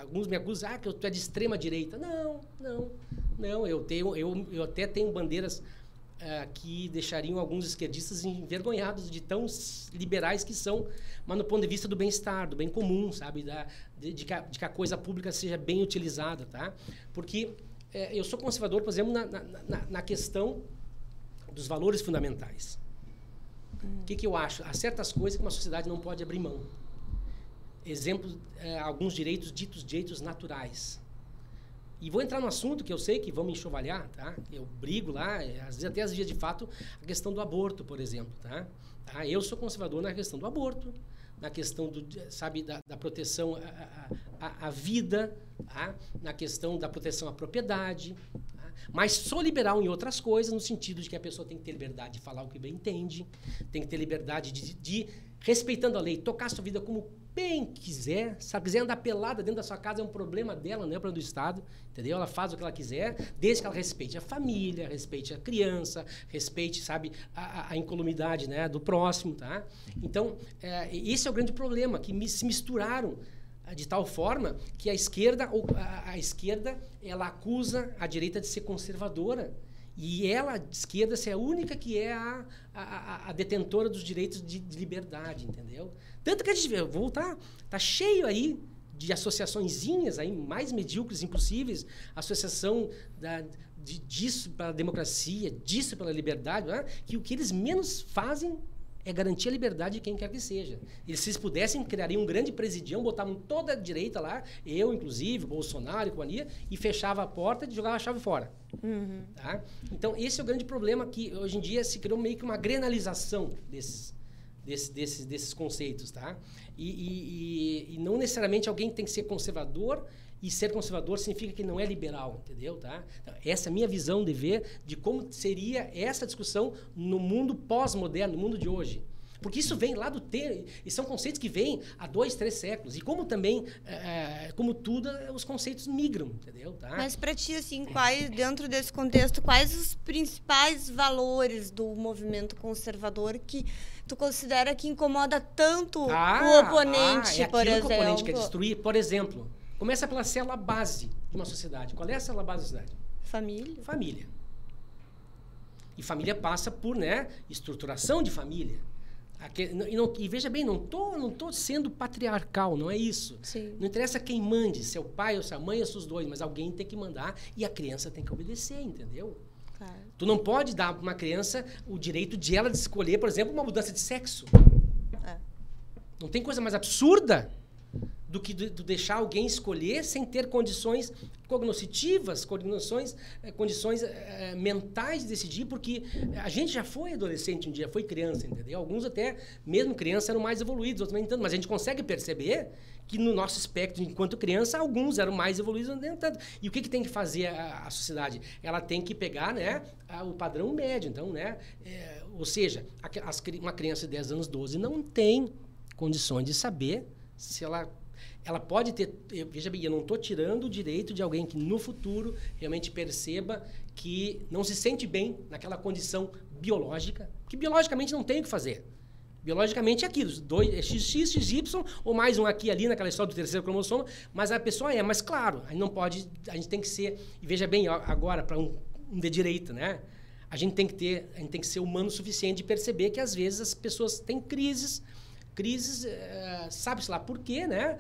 [SPEAKER 3] alguns me acusam que tu é de extrema direita. Não. Eu até tenho bandeiras que deixariam alguns esquerdistas envergonhados de tão liberais que são, mas no ponto de vista do bem-estar, do bem comum, sabe? De que a coisa pública seja bem utilizada, tá? Porque eu sou conservador, por exemplo, na questão dos valores fundamentais. O que eu acho? Há certas coisas que uma sociedade não pode abrir mão. Exemplo, alguns direitos ditos direitos naturais. E vou entrar no assunto que eu sei que vão me enxovalhar, tá? Eu brigo lá, às vezes até às vezes de fato, a questão do aborto, por exemplo, tá? Eu sou conservador na questão do aborto, na questão da proteção à vida, tá? Na questão da proteção à propriedade, tá? Mas sou liberal em outras coisas, no sentido de que a pessoa tem que ter liberdade de falar o que bem entende, tem que ter liberdade de respeitando a lei, tocar a sua vida como bem quiser. Se ela quiser andar pelada dentro da sua casa, é um problema dela, não é problema do Estado, entendeu? Ela faz o que ela quiser, desde que ela respeite a família, respeite a criança, respeite, sabe, a incolumidade, né, do próximo, tá? Então, esse é o grande problema, que se misturaram de tal forma que a esquerda ela acusa a direita de ser conservadora. E ela, de esquerda, é a única que é a detentora dos direitos de liberdade, entendeu? Tanto que a gente, voltar, tá cheio aí de associaçõezinhas aí mais medíocres impossíveis, associação disso pela democracia, disso pela liberdade, né? Que o que eles menos fazem é garantir a liberdade de quem quer que seja. E se eles pudessem, criariam um grande presidião, botavam toda a direita lá, eu, inclusive, Bolsonaro e companhia, e fechava a porta e jogava a chave fora.
[SPEAKER 2] Uhum.
[SPEAKER 3] Tá? Então, esse é o grande problema, que hoje em dia se criou meio que uma grenalização desses conceitos. Tá? E não necessariamente alguém tem que ser conservador, e ser conservador significa que não é liberal, entendeu? Tá? Então, essa é a minha visão de ver de como seria essa discussão no mundo pós-moderno, no mundo de hoje. Porque isso vem lá do tempo, e são conceitos que vêm há 2, 3 séculos. E como também, como tudo, os conceitos migram, entendeu? Tá?
[SPEAKER 2] Mas para ti, assim, dentro desse contexto, quais os principais valores do movimento conservador que tu considera que incomoda tanto o oponente, por exemplo?
[SPEAKER 3] Que o oponente quer destruir, por exemplo. Começa pela célula base de uma sociedade. Qual é a célula base da sociedade?
[SPEAKER 2] Família.
[SPEAKER 3] Família. E família passa por, né, estruturação de família. E veja bem, não tô sendo patriarcal, não é isso.
[SPEAKER 2] Sim.
[SPEAKER 3] Não interessa quem mande, se é o pai ou se é a mãe ou se os dois, mas alguém tem que mandar e a criança tem que obedecer, entendeu?
[SPEAKER 2] Claro.
[SPEAKER 3] Tu não pode dar para uma criança o direito de ela de escolher, por exemplo, uma mudança de sexo. Não tem coisa mais absurda do que deixar alguém escolher sem ter condições cognitivas, condições mentais de decidir, porque a gente já foi adolescente um dia, foi criança, entendeu? Alguns até, mesmo criança, eram mais evoluídos, outros nem tanto, mas a gente consegue perceber que no nosso espectro, enquanto criança, alguns eram mais evoluídos, outros nem tanto. E o que tem que fazer a sociedade? Ela tem que pegar, né, o padrão médio, então, né, ou seja, uma criança de 10 anos, 12, não tem condições de saber se ela pode ter... Veja bem, eu não estou tirando o direito de alguém que no futuro realmente perceba que não se sente bem naquela condição biológica, que biologicamente não tem o que fazer. Biologicamente é aquilo, XX, XY, ou mais um aqui ali naquela história do terceiro cromossomo, mas a pessoa mas claro, a gente tem que ser... E veja bem, agora, para um de direita, né? A gente tem que ser humano o suficiente de perceber que às vezes as pessoas têm crises, sabe-se lá por quê, né?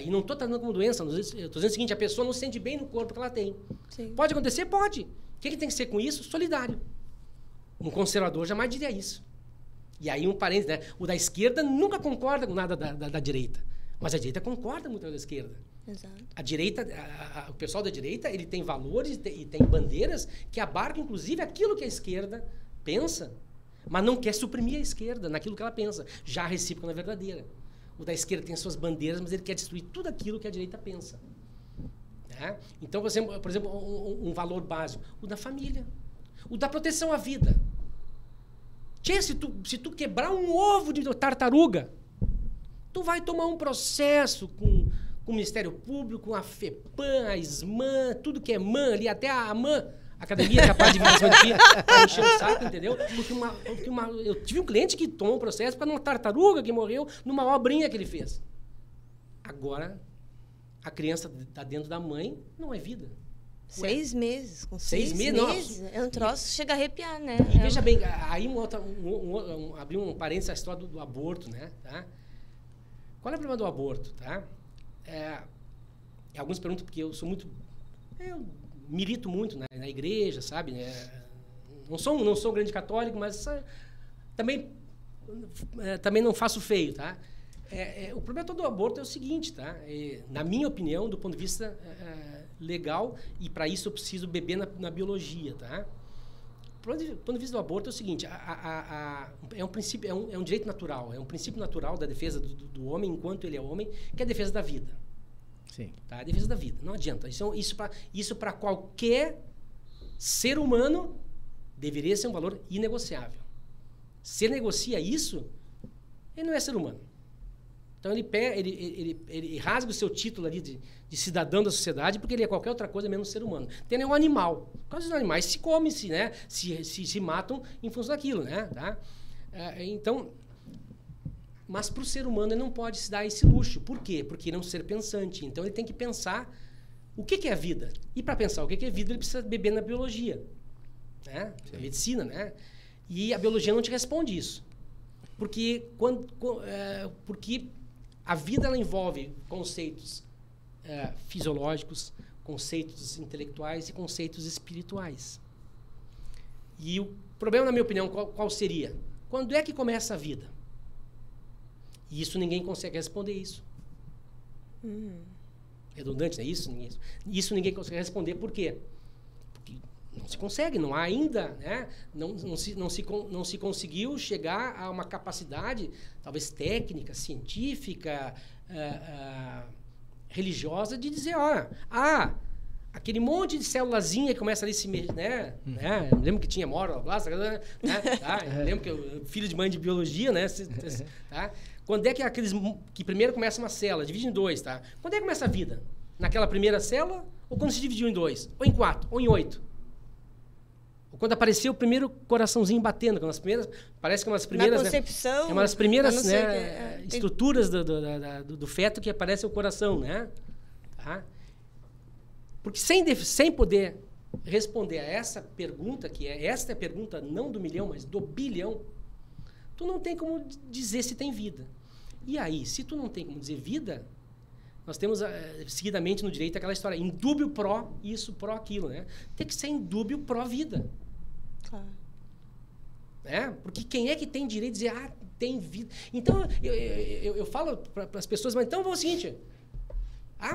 [SPEAKER 3] E não estou tratando como doença, eu estou dizendo o seguinte, a pessoa não se sente bem no corpo que ela tem.
[SPEAKER 2] Sim.
[SPEAKER 3] Pode acontecer? Pode. O que tem que ser com isso? Solidário. Um conservador jamais diria isso. E aí um parênteses, né? O da esquerda nunca concorda com nada da direita, mas a direita concorda muito com a da esquerda.
[SPEAKER 2] Exato.
[SPEAKER 3] A direita, o pessoal da direita, ele tem valores e tem bandeiras que abarcam, inclusive, aquilo que a esquerda pensa, mas não quer suprimir a esquerda naquilo que ela pensa. Já a recíproca não é verdadeira. O da esquerda tem suas bandeiras, mas ele quer destruir tudo aquilo que a direita pensa. Né? Então, por exemplo, um valor básico. O da família. O da proteção à vida. Tchê, se tu quebrar um ovo de tartaruga, tu vai tomar um processo com o Ministério Público, com a FEPAM, a SMAN, tudo que é MAN ali, até a AMAN, a academia é capaz de vir aqui para encher o saco, entendeu? Porque eu tive um cliente que tomou um processo para uma tartaruga que morreu numa obrinha que ele fez. Agora, a criança está dentro da mãe, não é vida.
[SPEAKER 2] 6 meses. Com
[SPEAKER 3] 6 meses?
[SPEAKER 2] É um troço que chega a arrepiar, né?
[SPEAKER 3] E veja bem, aí abri um parênteses a história do aborto, né? Tá? Qual é o problema do aborto, tá? Alguns perguntam porque eu sou muito... Eu milito muito na igreja, sabe? Não sou um grande católico, mas também não faço feio, tá? O problema todo do aborto é o seguinte, tá? Na minha opinião, do ponto de vista legal, e para isso eu preciso beber na biologia, tá? Do ponto de vista do aborto é o seguinte, é um princípio, é um direito natural, é um princípio natural da defesa do homem enquanto ele é homem, que é a defesa da vida.
[SPEAKER 1] Sim. Tá?
[SPEAKER 3] A defesa da vida, não adianta. Isso para qualquer ser humano deveria ser um valor inegociável. Se ele negocia isso, ele não é ser humano. Então ele rasga o seu título ali de cidadão da sociedade porque ele é qualquer outra coisa menos ser humano. Tem um animal. Por causa dos animais se comem, né? se matam em função daquilo, né? Tá? Então, mas para o ser humano ele não pode se dar esse luxo. Por quê? Porque ele é um ser pensante. Então ele tem que pensar o que é a vida. E para pensar o que é vida, ele precisa beber na biologia, né? Na medicina, né? E a biologia não te responde isso. Porque a vida ela envolve conceitos fisiológicos, conceitos intelectuais e conceitos espirituais. E o problema, na minha opinião, qual seria? Quando é que começa a vida? E isso ninguém consegue responder isso. Redundante, não é isso? Isso ninguém consegue responder. Por quê? Porque não se consegue, não há ainda, né? Não se conseguiu chegar a uma capacidade, talvez técnica, científica, religiosa, de dizer, aquele monte de célulazinha que começa ali a se mexer, né? Eu lembro que tinha blasta, né? Tá? Eu lembro que eu filho de mãe de biologia, né? Tá? Quando é que primeiro começa uma célula, divide em 2, tá? Quando é que começa a vida? Naquela primeira célula ou quando se dividiu em 2? Ou em 4? Ou em 8? Ou quando apareceu o primeiro coraçãozinho batendo, parece que é uma das primeiras...
[SPEAKER 2] Na concepção...
[SPEAKER 3] É uma das primeiras estruturas do feto que aparece o coração, né? Tá? Porque sem poder responder a essa pergunta, esta é a pergunta não do milhão, mas do bilhão, tu não tem como dizer se tem vida. E aí, se tu não tem como dizer vida, nós temos seguidamente no direito aquela história, indúbio pró isso, pró aquilo, né? Tem que ser indúbio pró vida.
[SPEAKER 2] Claro.
[SPEAKER 3] Porque quem é que tem direito de dizer, tem vida? Então, eu falo para as pessoas, mas então vamos o seguinte...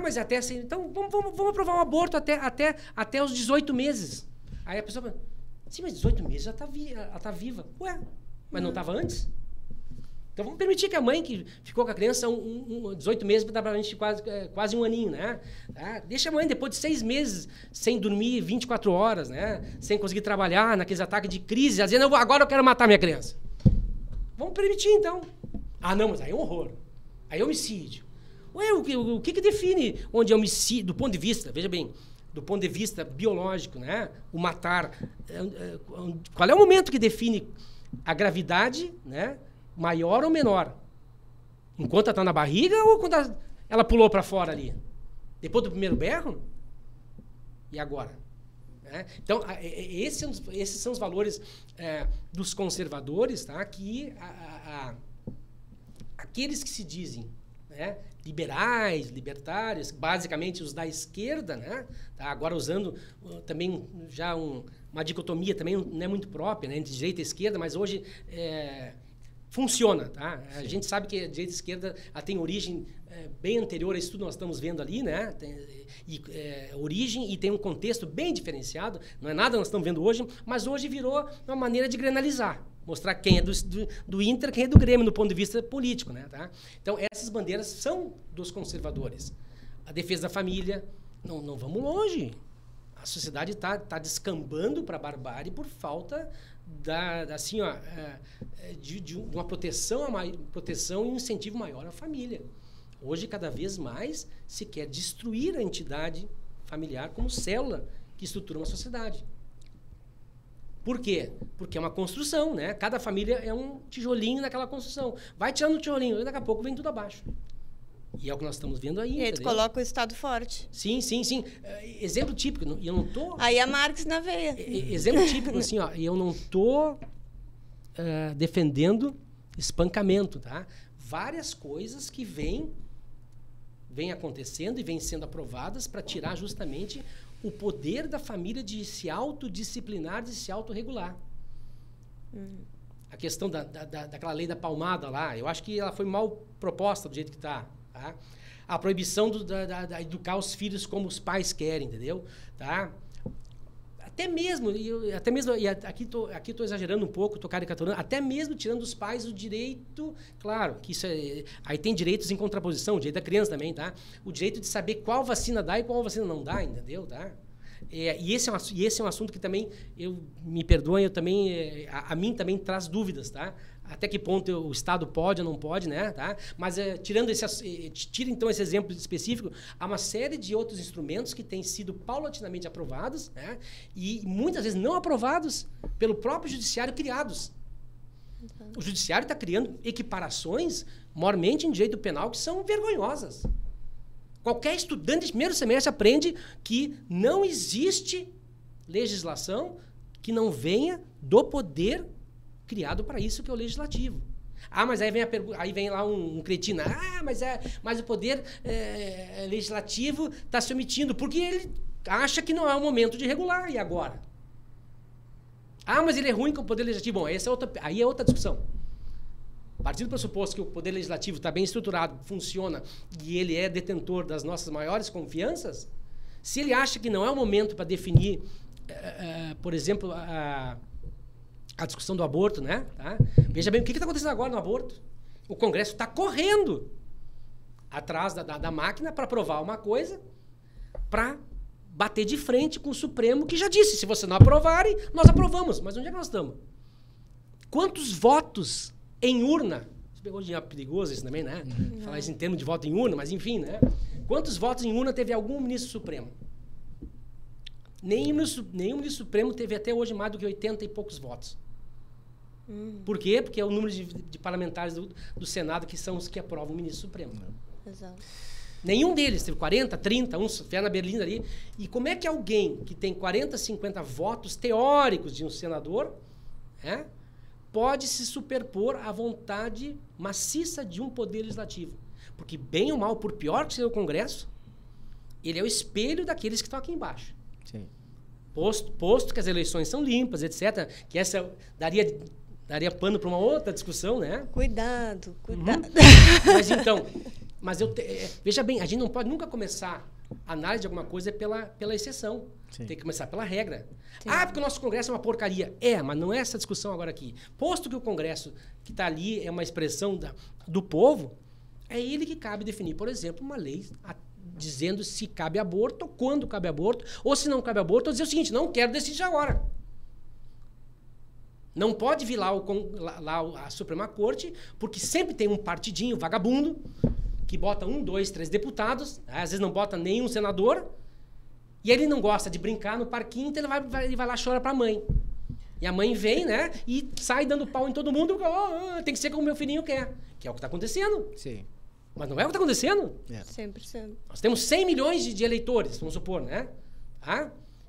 [SPEAKER 3] mas até assim... Então, vamos aprovar um aborto até os 18 meses. Aí a pessoa fala, sim, mas 18 meses ela tá viva. Ué, mas não estava antes? Então, vamos permitir que a mãe que ficou com a criança 18 meses, dá pra gente quase um aninho, né? Deixa a mãe, depois de 6 meses, sem dormir 24 horas, né? Sem conseguir trabalhar, naqueles ataques de crise, ela dizendo, agora eu quero matar minha criança. Vamos permitir, então. Não, mas aí é um horror. Aí é homicídio. Ué, o que define onde é homicídio, do ponto de vista, veja bem, do ponto de vista biológico, né? O matar. Qual é o momento que define a gravidade, né? Maior ou menor? Enquanto ela está na barriga ou quando ela pulou para fora ali? Depois do primeiro berro? E agora? Então, esses são os valores dos conservadores, tá? Que aqueles que se dizem, né, liberais, libertários, basicamente os da esquerda, né? Tá? Agora usando também já uma dicotomia também não é muito própria, né, entre direita e esquerda, mas hoje funciona, tá? A gente sabe que a direita e a esquerda tem origem bem anterior a isso tudo que nós estamos vendo ali, né? Origem e tem um contexto bem diferenciado, não é nada que nós estamos vendo hoje, mas hoje virou uma maneira de granalizar, mostrar quem é do Inter, quem é do Grêmio, do ponto de vista político, né? Tá? Então, essas bandeiras são dos conservadores. A defesa da família, não vamos longe. sociedade está descambando para a barbárie por falta de uma proteção e um incentivo maior à família. Hoje, cada vez mais, se quer destruir a entidade familiar como célula que estrutura uma sociedade. Por quê? Porque é uma construção, né? Cada família é um tijolinho naquela construção. Vai tirando o tijolinho, e daqui a pouco vem tudo abaixo. E é o que nós estamos vendo aí.
[SPEAKER 2] E aí tu coloca o Estado forte.
[SPEAKER 3] Sim. Exemplo típico, e eu não tô...
[SPEAKER 2] Aí é Marx na veia.
[SPEAKER 3] Exemplo típico, assim, ó, eu não tô defendendo espancamento, tá? Várias coisas que vêm acontecendo e vêm sendo aprovadas para tirar justamente o poder da família de se autodisciplinar, de se autorregular. A questão daquela lei da palmada lá, eu acho que ela foi mal proposta do jeito que está. Tá? A proibição de educar os filhos como os pais querem, entendeu? Tá? Até mesmo, e aqui estou exagerando um pouco, estou caricaturando, até mesmo tirando dos pais o direito, claro, que isso aí tem direitos em contraposição, o direito da criança também, tá? O direito de saber qual vacina dá e qual vacina não dá, entendeu? Tá? E esse é um assunto que também, me perdoem, a mim também traz dúvidas, tá? Até que ponto o Estado pode ou não pode, né? Tá? Mas tira então esse exemplo específico, há uma série de outros instrumentos que têm sido paulatinamente aprovados, né? E muitas vezes não aprovados pelo próprio judiciário criados. O judiciário está criando equiparações, maiormente em direito penal, que são vergonhosas. Qualquer estudante de primeiro semestre aprende que não existe legislação que não venha do poder criado para isso, que é o legislativo. Mas aí vem lá um cretino. Mas o poder legislativo está se omitindo, porque ele acha que não é o momento de regular. E agora? Mas ele é ruim com o poder legislativo. Bom, aí é outra discussão. Partindo do pressuposto que o poder legislativo está bem estruturado, funciona, e ele é detentor das nossas maiores confianças, se ele acha que não é o momento para definir, por exemplo, a discussão do aborto, né? Tá? Veja bem, o que está acontecendo agora no aborto? O Congresso está correndo atrás da máquina para aprovar uma coisa, para bater de frente com o Supremo, que já disse, se você não aprovarem, nós aprovamos. Mas onde é que nós estamos? Quantos votos em urna? Hoje é perigoso isso também, né? Falar isso em termos de voto em urna, mas enfim, né? Quantos votos em urna teve algum ministro supremo? Nenhum ministro supremo teve até hoje mais do que 80 e poucos votos. Por quê? Porque é o número de parlamentares do Senado que são os que aprovam o ministro supremo.
[SPEAKER 2] Exato.
[SPEAKER 3] Nenhum deles teve 40, 30, uns vieram na Berlinda ali. E como é que alguém que tem 40, 50 votos teóricos de um senador pode se superpor à vontade maciça de um poder legislativo? Porque, bem ou mal, por pior que seja o Congresso, ele é o espelho daqueles que estão aqui embaixo.
[SPEAKER 1] Sim.
[SPEAKER 3] Posto que as eleições são limpas, etc., que essa daria pano para uma outra discussão, né?
[SPEAKER 2] Cuidado.
[SPEAKER 3] Mas veja bem, a gente não pode nunca começar a análise de alguma coisa pela exceção. Sim. Tem que começar pela regra. Sim. Porque o nosso Congresso é uma porcaria. Mas não é essa discussão agora aqui. Posto que o Congresso que está ali é uma expressão do povo, é ele que cabe definir, por exemplo, uma lei dizendo se cabe aborto, ou quando cabe aborto, ou se não cabe aborto, ou dizer o seguinte, não quero decidir agora. Não pode vir lá a Suprema Corte, porque sempre tem um partidinho vagabundo que bota 1, 2, 3 deputados, às vezes não bota nenhum senador, e ele não gosta de brincar no parquinho, então ele vai lá chorar para a mãe. E a mãe vem, né, e sai dando pau em todo mundo, tem que ser como meu filhinho quer, que é o que está acontecendo.
[SPEAKER 1] Sim.
[SPEAKER 3] Mas não é o que está acontecendo?
[SPEAKER 2] 100%.
[SPEAKER 3] Nós temos 100 milhões de eleitores, vamos supor, né?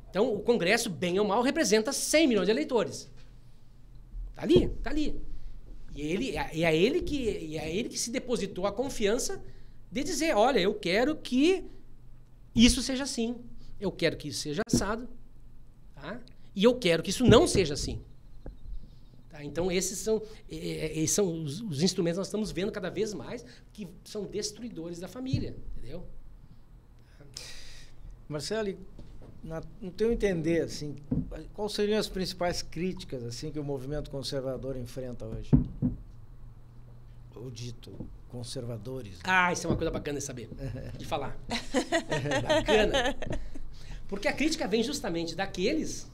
[SPEAKER 3] Então, o Congresso, bem ou mal, representa 100 milhões de eleitores. Tá ali. E é ele que se depositou a confiança de dizer, olha, eu quero que isso seja assim. Eu quero que isso seja assado. Tá? E eu quero que isso não seja assim. Tá? Então, esses são os instrumentos que nós estamos vendo cada vez mais que são destruidores da família. Entendeu?
[SPEAKER 1] Marcelo, no teu entender, assim, quais seriam as principais críticas assim, que o movimento conservador enfrenta hoje? O dito conservadores.
[SPEAKER 3] Isso é uma coisa bacana de saber, de falar. Bacana. Porque a crítica vem justamente daqueles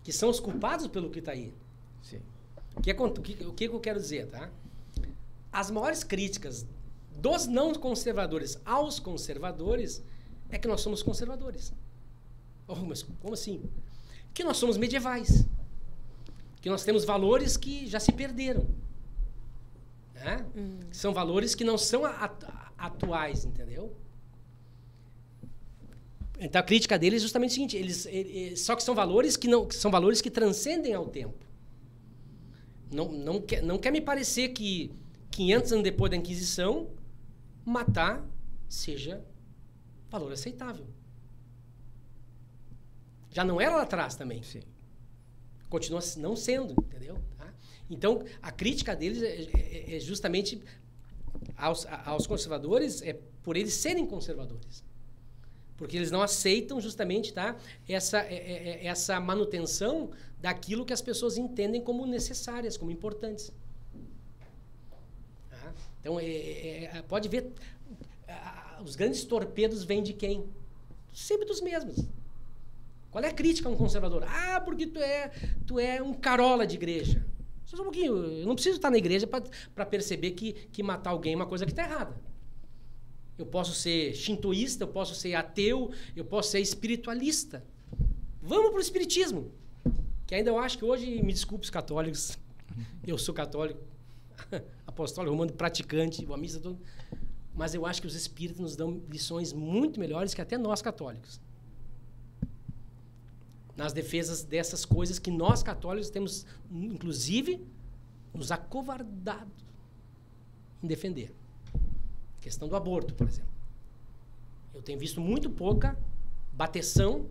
[SPEAKER 3] que são os culpados pelo que está aí.
[SPEAKER 1] Sim.
[SPEAKER 3] O que eu quero dizer, tá? As maiores críticas dos não conservadores aos conservadores é que nós somos conservadores. Oh, mas como assim? Que nós somos medievais. Que nós temos valores que já se perderam. Né? São valores que não são atuais, entendeu? Então a crítica deles é justamente o seguinte, só que são valores que são valores que transcendem ao tempo. Não quer me parecer que 500 anos depois da Inquisição, matar seja valor aceitável. Já não era lá atrás também.
[SPEAKER 1] Sim.
[SPEAKER 3] Continua não sendo, entendeu? Tá? Então, a crítica deles é justamente aos conservadores, é por eles serem conservadores. Porque eles não aceitam justamente, tá, essa manutenção daquilo que as pessoas entendem como necessárias, como importantes. Tá? Então, pode ver, os grandes torpedos vêm de quem? Sempre dos mesmos. Qual é a crítica a um conservador? Ah, porque tu é um carola de igreja. Só um pouquinho, eu não preciso estar na igreja para perceber que matar alguém é uma coisa que está errada. Eu posso ser shintoísta, eu posso ser ateu, eu posso ser espiritualista. Vamos para o espiritismo. Que ainda eu acho que hoje, me desculpe os católicos, eu sou católico, apostólico romano, praticante, vou à missa toda, mas eu acho que os espíritos nos dão lições muito melhores que até nós católicos. Nas defesas dessas coisas que nós católicos temos, inclusive, nos acovardado em defender. A questão do aborto, por exemplo. Eu tenho visto muito pouca bateção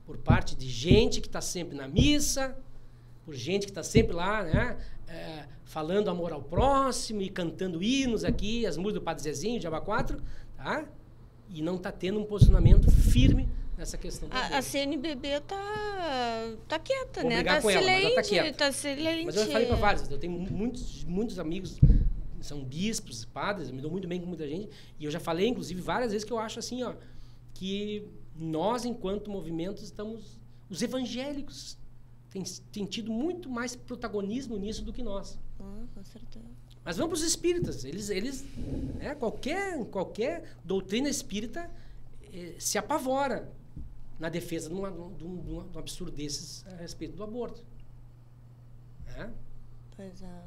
[SPEAKER 3] por parte de gente que está sempre na missa, por gente que está sempre lá, né, falando amor ao próximo e cantando hinos aqui, as músicas do Padre Zezinho, de Aba 4, tá? E não está tendo um posicionamento firme nessa questão.
[SPEAKER 2] A CNBB tá quieta,
[SPEAKER 3] Vou
[SPEAKER 2] né?
[SPEAKER 3] brigar com ela, mas ela tá quieta.
[SPEAKER 2] Tá silente.
[SPEAKER 3] Mas eu falei para vários, eu tenho muitos amigos, são bispos, padres, eu me dou muito bem com muita gente, e eu já falei, inclusive, várias vezes que eu acho assim, ó, que nós, enquanto movimento, os evangélicos têm tido muito mais protagonismo nisso do que nós.
[SPEAKER 2] Com certeza.
[SPEAKER 3] Mas vamos para os espíritas, eles né, qualquer doutrina espírita se apavora na defesa de um absurdo desses a respeito do aborto.
[SPEAKER 2] Pois é.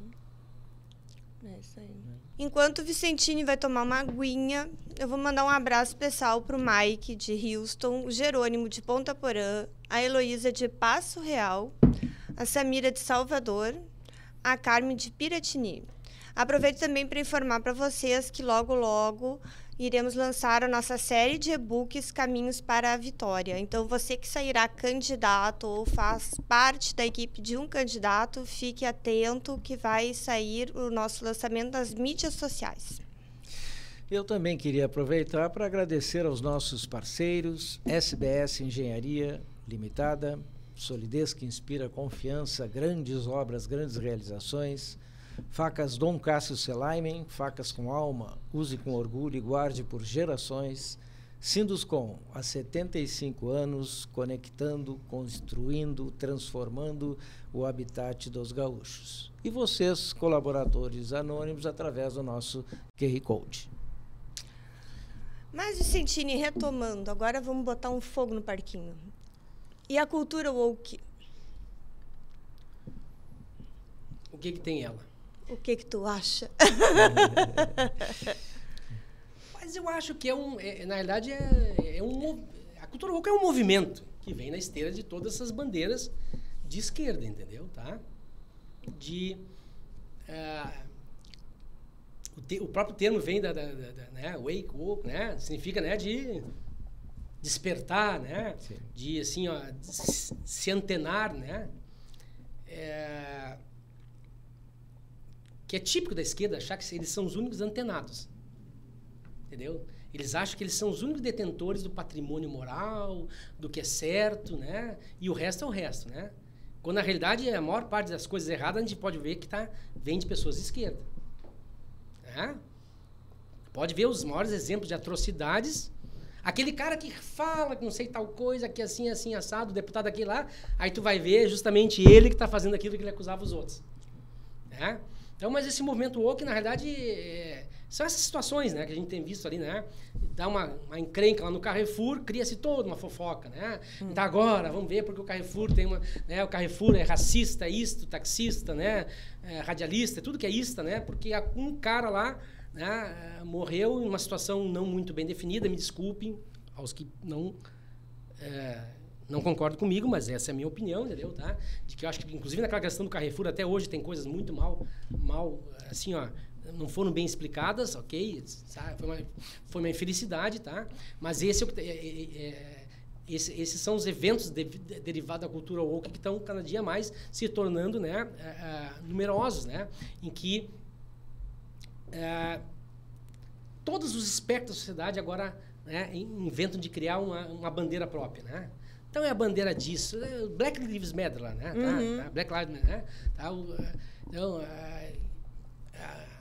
[SPEAKER 2] É isso aí. Enquanto o Vicentini vai tomar uma aguinha, eu vou mandar um abraço especial pro Mike de Houston, o Jerônimo de Ponta Porã, a Heloísa de Passo Real, a Samira de Salvador, a Carmen de Piratini. Aproveito também para informar para vocês que logo iremos lançar a nossa série de e-books Caminhos para a Vitória. Então, você que sairá candidato ou faz parte da equipe de um candidato, fique atento que vai sair o nosso lançamento nas mídias sociais.
[SPEAKER 1] Eu também queria aproveitar para agradecer aos nossos parceiros, SBS Engenharia Limitada, solidez que inspira confiança, grandes obras, grandes realizações, Facas Dom Cássio Selaimen, facas com alma, use com orgulho e guarde por gerações. Sinduscom, há 75 anos, conectando, construindo, transformando o habitat dos gaúchos. E vocês, colaboradores anônimos, através do nosso QR Code.
[SPEAKER 2] Mas, Vicentini, retomando, agora vamos botar um fogo no parquinho. E a cultura woke?
[SPEAKER 3] O que tem ela?
[SPEAKER 2] O que tu acha?
[SPEAKER 3] Mas eu acho que na realidade, a cultura woke é um movimento que vem na esteira de todas essas bandeiras de esquerda, entendeu? Tá? O próprio termo vem né, wake, woke, né? Significa, né, de despertar, né? Sim. De assim, ó, se antenar, né? Que é típico da esquerda achar que eles são os únicos antenados, entendeu? Eles acham que eles são os únicos detentores do patrimônio moral, do que é certo, né? E o resto é o resto, né? Quando na realidade a maior parte das coisas erradas a gente pode ver que vem de pessoas de esquerda, né? Pode ver os maiores exemplos de atrocidades, Aquele cara que fala que não sei tal coisa, que assim, assim, assado, o deputado aqui lá, aí tu vai ver justamente ele que está fazendo aquilo que ele acusava os outros. Né? Então, mas esse movimento woke, na realidade, são essas situações, né, que a gente tem visto ali, né? Dá uma encrenca lá no Carrefour, cria-se toda uma fofoca, né? Então agora, vamos ver porque o Carrefour tem uma... Né, o Carrefour é racista, isto, taxista, né? Radialista, tudo que é ista, né? Porque um cara lá, né, morreu em uma situação não muito bem definida, me desculpem aos que não concordam comigo, mas essa é a minha opinião, entendeu? Tá? De que eu acho que, inclusive, naquela questão do Carrefour, até hoje tem coisas muito mal assim, ó, não foram bem explicadas, ok? Sabe? Foi uma infelicidade, tá? Mas esses são os eventos derivados da cultura woke que estão cada dia mais se tornando, né, numerosos, né? Em que todos os espectros da sociedade agora, né, inventam de criar uma bandeira própria, né? Então é a bandeira disso, Black Lives Matter lá, né? Tá? Black Lives Matter, né? Tá? Então,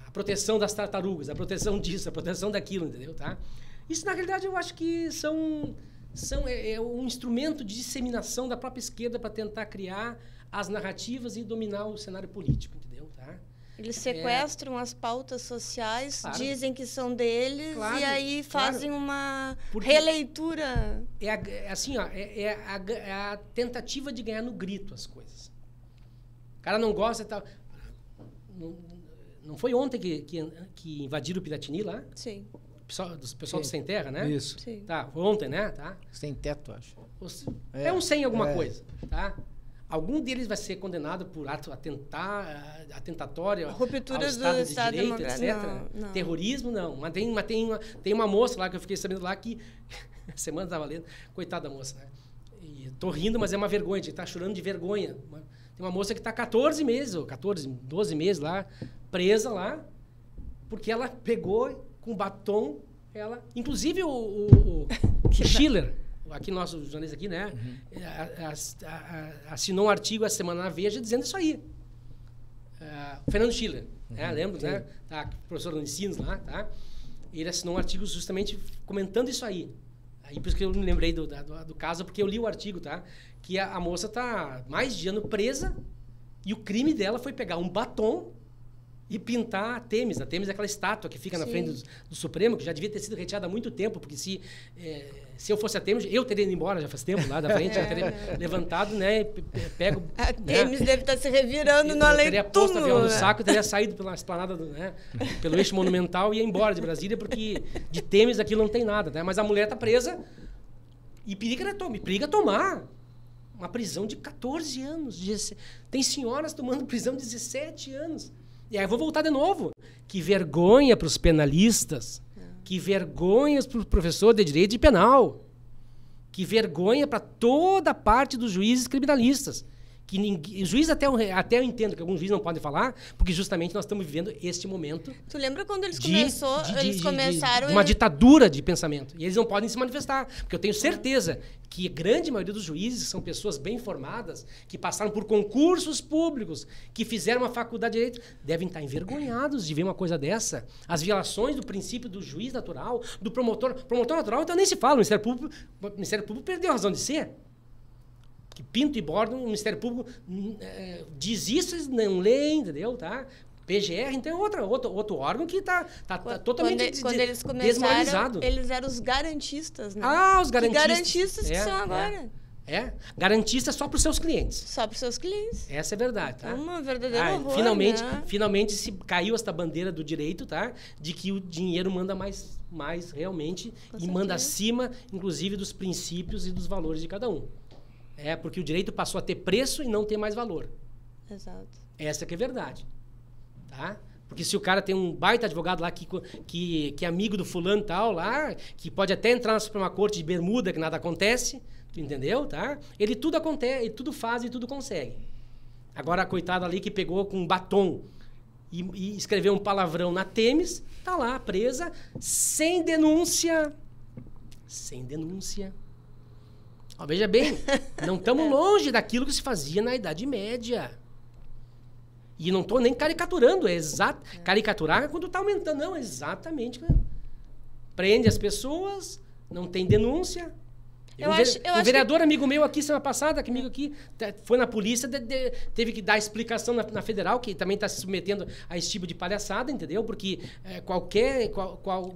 [SPEAKER 3] a proteção das tartarugas, a proteção disso, a proteção daquilo, entendeu? Tá? Isso, na realidade, eu acho que é um instrumento de disseminação da própria esquerda para tentar criar as narrativas e dominar o cenário político, entendeu? Tá?
[SPEAKER 2] Eles sequestram as pautas sociais,
[SPEAKER 3] claro,
[SPEAKER 2] dizem que são deles,
[SPEAKER 3] claro,
[SPEAKER 2] e aí fazem uma releitura.
[SPEAKER 3] Assim, ó, é a tentativa de ganhar no grito as coisas. O cara não gosta e tal. Não foi ontem que invadiram o Piratini lá?
[SPEAKER 2] Sim.
[SPEAKER 3] O pessoal do Sem Terra, né?
[SPEAKER 1] Isso.
[SPEAKER 2] Sim.
[SPEAKER 3] Tá, foi ontem, né? Tá.
[SPEAKER 1] Sem teto, acho.
[SPEAKER 3] É um sem alguma coisa, tá? Algum deles vai ser condenado por ato atentatório ao Estado de Direito, etc.
[SPEAKER 2] Não.
[SPEAKER 3] Terrorismo, não. Mas tem uma moça lá que eu fiquei sabendo lá que... a semana estava lendo. Coitada da moça, né? E tô rindo, mas é uma vergonha. A gente tá chorando de vergonha. Tem uma moça que está 14 meses, ou 12 meses lá, presa lá, porque ela pegou com batom, inclusive o Schiller, aqui nosso jornalista aqui, né, assinou um artigo essa semana na Veja dizendo isso aí. Fernando Schiller, né, lembra, né, tá, professor de ensinos lá, tá? Ele assinou um artigo justamente comentando isso aí. Aí por isso que eu me lembrei do caso, porque eu li o artigo, tá? Que a moça tá mais de ano presa e o crime dela foi pegar um batom e pintar a Têmis. A Têmis é aquela estátua que fica na frente do Supremo, que já devia ter sido retirada há muito tempo, porque se eu fosse a Têmis, eu teria ido embora já faz tempo lá da frente, eu teria levantado, né, pego...
[SPEAKER 2] A Têmis deve estar se revirando no além-túmulo.
[SPEAKER 3] Teria posto a viola no saco e teria saído pela esplanada, né, pelo eixo monumental e ia embora de Brasília, porque de Têmis aquilo não tem nada, né? Mas a mulher está presa e periga tomar uma prisão de 14 anos. Tem senhoras tomando prisão de 17 anos. E aí eu vou voltar de novo. Que vergonha para os penalistas. Que vergonha para o professor de direito e penal. Que vergonha para toda a parte dos juízes criminalistas. Que juiz até eu entendo que alguns juízes não podem falar, porque justamente nós estamos vivendo este momento.
[SPEAKER 2] Tu lembra quando eles começaram...
[SPEAKER 3] De uma ditadura de pensamento. E eles não podem se manifestar. Porque eu tenho certeza que a grande maioria dos juízes são pessoas bem formadas, que passaram por concursos públicos, que fizeram uma faculdade de direito, devem estar envergonhados de ver uma coisa dessa. As violações do princípio do juiz natural, do promotor natural, então nem se fala. O Ministério Público perdeu a razão de ser. Que pinto e bordo, o Ministério Público diz isso, não lê, entendeu? Tá? PGR, então é outro órgão que está totalmente
[SPEAKER 2] quando eles começaram,
[SPEAKER 3] desmoralizado.
[SPEAKER 2] Eles eram os garantistas, né?
[SPEAKER 3] Ah, os garantistas.
[SPEAKER 2] Que garantistas que são agora.
[SPEAKER 3] Garantista só para os seus clientes.
[SPEAKER 2] Só para os seus clientes.
[SPEAKER 3] Essa é verdade, tá?
[SPEAKER 2] É uma verdadeira horror,
[SPEAKER 3] finalmente se caiu esta bandeira do direito, tá? De que o dinheiro manda mais realmente e manda acima, inclusive, dos princípios e dos valores de cada um. Porque o direito passou a ter preço e não ter mais valor.
[SPEAKER 2] Exato.
[SPEAKER 3] Essa que é verdade. Tá? Porque se o cara tem um baita advogado lá que é amigo do fulano e tal lá, que pode até entrar na Suprema Corte de bermuda, que nada acontece, tu entendeu? Tá? Ele tudo acontece, ele tudo faz e tudo consegue. Agora a coitada ali que pegou com um batom e escreveu um palavrão na Têmis, tá lá presa, sem denúncia. Sem denúncia. Ó, veja bem, não estamos longe daquilo que se fazia na Idade Média. E não estou nem caricaturando, caricaturar é quando está aumentando. Não, exatamente. Prende as pessoas, não tem denúncia.
[SPEAKER 2] Eu acho
[SPEAKER 3] vereador amigo meu aqui, semana passada, comigo aqui, foi na polícia, teve que dar explicação na federal, que também está se submetendo a esse tipo de palhaçada, entendeu? Porque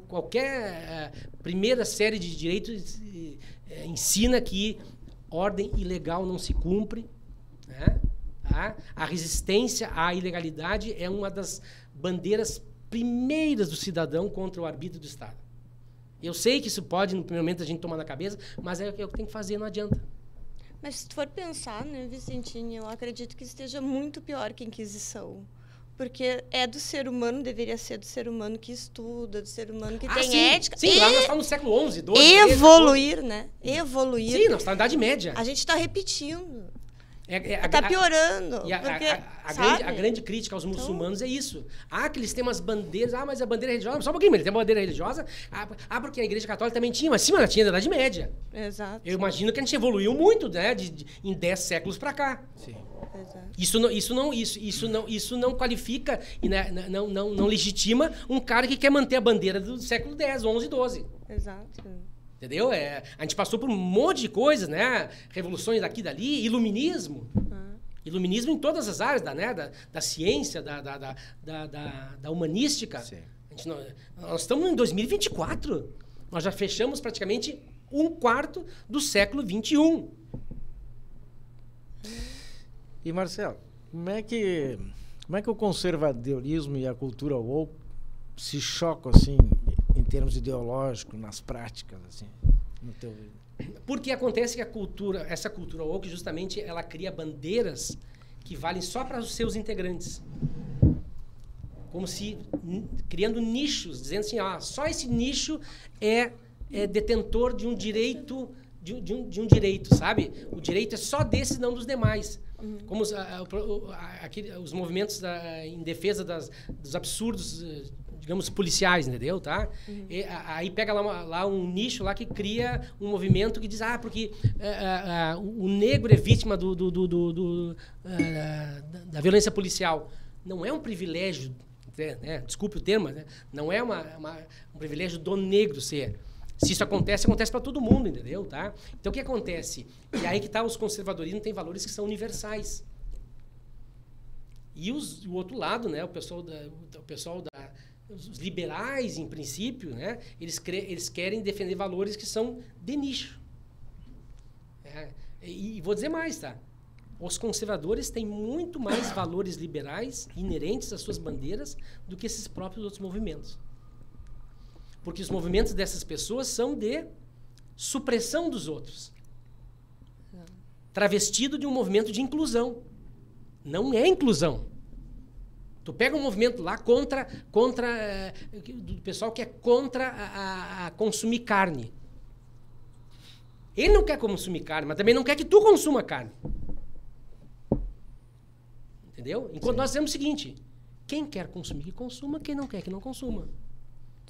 [SPEAKER 3] qualquer primeira série de direitos ensina que ordem ilegal não se cumpre, né? A resistência à ilegalidade é uma das bandeiras primeiras do cidadão contra o arbítrio do Estado. Eu sei que isso pode, no primeiro momento, a gente tomar na cabeça, mas é o que tem que fazer, não adianta.
[SPEAKER 2] Mas se tu for pensar, né, Vicentinho, eu acredito que esteja muito pior que a Inquisição. Porque é do ser humano, deveria ser do ser humano que estuda, do ser humano que tem ética.
[SPEAKER 3] Sim, lá nós estamos no século XI, XII,
[SPEAKER 2] evoluir, né? Evoluir.
[SPEAKER 3] Sim, nós estamos na Idade Média.
[SPEAKER 2] A gente está repetindo.
[SPEAKER 3] Está
[SPEAKER 2] piorando.
[SPEAKER 3] E a grande crítica aos muçulmanos é isso. Que eles têm umas bandeiras. Mas a bandeira religiosa... Só um pouquinho, mas ele tem uma bandeira religiosa. Porque a Igreja Católica também tinha. Mas sim, ela tinha da Idade Média.
[SPEAKER 2] Exato.
[SPEAKER 3] Eu imagino que a gente evoluiu muito, né? Em 10 séculos para cá.
[SPEAKER 1] Sim.
[SPEAKER 2] Exato.
[SPEAKER 3] Isso não qualifica e não legitima um cara que quer manter a bandeira do século X, XI, XII.
[SPEAKER 2] Exato.
[SPEAKER 3] Entendeu? A gente passou por um monte de coisas, né? Revoluções daqui e dali, iluminismo. Iluminismo em todas as áreas, da ciência, da humanística. Nós estamos em 2024. Nós já fechamos praticamente 1/4 do século XXI.
[SPEAKER 1] E, Marcelo, como é que o conservadorismo e a cultura woke se chocam, assim, em termos ideológicos, nas práticas, assim, no teu...
[SPEAKER 3] Porque acontece que essa cultura woke, justamente, ela cria bandeiras que valem só para os seus integrantes. Como se criando nichos, dizendo assim, só esse nicho é detentor de um direito, de um direito, sabe? O direito é só desse, não dos demais. Como os movimentos em defesa dos absurdos, digamos, policiais, entendeu? Tá? Aí pega lá um nicho lá que cria um movimento que diz, porque o negro é vítima da violência policial. Não é um privilégio, né? Desculpe o termo, né? Não é um privilégio do negro ser. Se isso acontece para todo mundo, entendeu? Tá? Então, o que acontece? E aí que os conservadorismos têm valores que são universais. E o outro lado, né? Os liberais, em princípio, né? Eles querem defender valores que são de nicho. E vou dizer mais, tá? Os conservadores têm muito mais valores liberais inerentes às suas bandeiras do que esses próprios outros movimentos. Porque os movimentos dessas pessoas são de supressão dos outros. Travestido de um movimento de inclusão. Não é inclusão. Tu pega um movimento lá do pessoal que é contra a consumir carne. Ele não quer consumir carne, mas também não quer que tu consuma carne. Entendeu? Enquanto nós dizemos o seguinte, quem quer consumir, que consuma, quem não quer, que não consuma.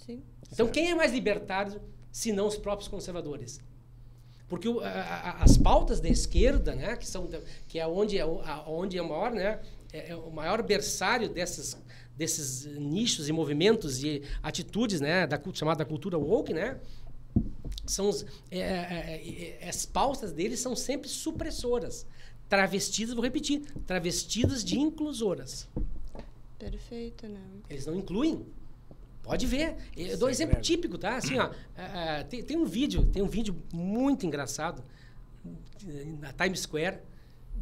[SPEAKER 2] Sim.
[SPEAKER 3] Então, quem é mais libertário, se não os próprios conservadores? Porque as pautas da esquerda, né, que é onde é o maior, né, é o maior berçário desses nichos e movimentos e atitudes, né, chamada cultura woke, né, as pautas deles são sempre supressoras, travestidas, vou repetir, travestidas de inclusoras.
[SPEAKER 2] Perfeito, né?
[SPEAKER 3] Eles não incluem. Pode ver. Eu dou um exemplo típico, tá? Assim, tem um vídeo muito engraçado na Times Square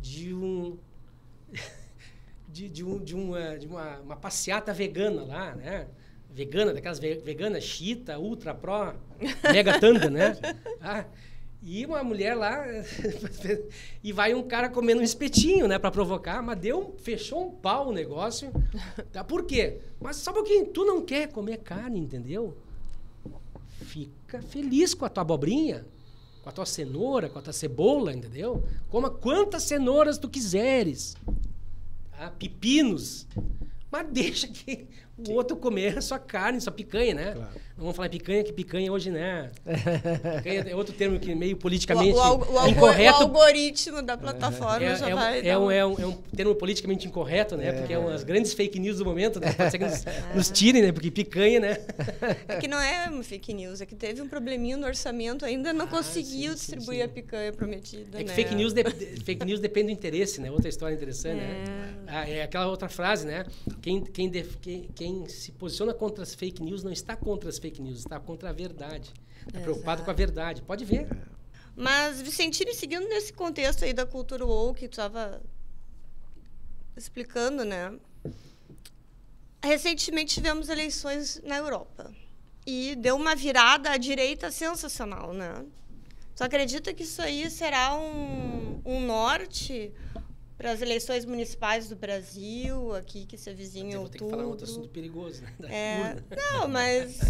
[SPEAKER 3] de uma passeata vegana lá, né? Vegana, daquelas veganas chita, ultra pro, mega tanda, né? E uma mulher lá e vai um cara comendo um espetinho, né, para provocar, mas fechou um pau o negócio. Tá? Por quê? Mas só um pouquinho, tu não quer comer carne, entendeu? Fica feliz com a tua abobrinha, com a tua cenoura, com a tua cebola, entendeu? Coma quantas cenouras tu quiseres. Tá? Pepinos. Mas deixa que o outro comer só carne, só picanha, né?
[SPEAKER 1] Claro.
[SPEAKER 3] Não vamos falar picanha, que picanha hoje, né? Picanha é outro termo que meio politicamente
[SPEAKER 2] o
[SPEAKER 3] incorreto.
[SPEAKER 2] O algoritmo da plataforma já vai...
[SPEAKER 3] É um termo politicamente incorreto, né? Porque é as grandes fake news do momento, né? Pode ser que nos tirem, né? Porque picanha, né?
[SPEAKER 2] É que não é uma fake news, é que teve um probleminha no orçamento, ainda não conseguiu distribuir a picanha prometida,
[SPEAKER 3] É que
[SPEAKER 2] né?
[SPEAKER 3] fake news depende do interesse, né? Outra história interessante, né? É aquela outra frase, né? Quem se posiciona contra as fake news não está contra as fake news, está contra a verdade. Está preocupado com a verdade. Pode ver.
[SPEAKER 2] Mas, Vicentini, seguindo nesse contexto aí da cultura woke que tu estava explicando, né? Recentemente tivemos eleições na Europa. E deu uma virada à direita sensacional, né? Tu acredita que isso aí será um norte para as eleições municipais do Brasil, aqui que se avizinha em outubro?
[SPEAKER 3] Vou ter que falar um outro assunto perigoso, né?
[SPEAKER 2] Não, mas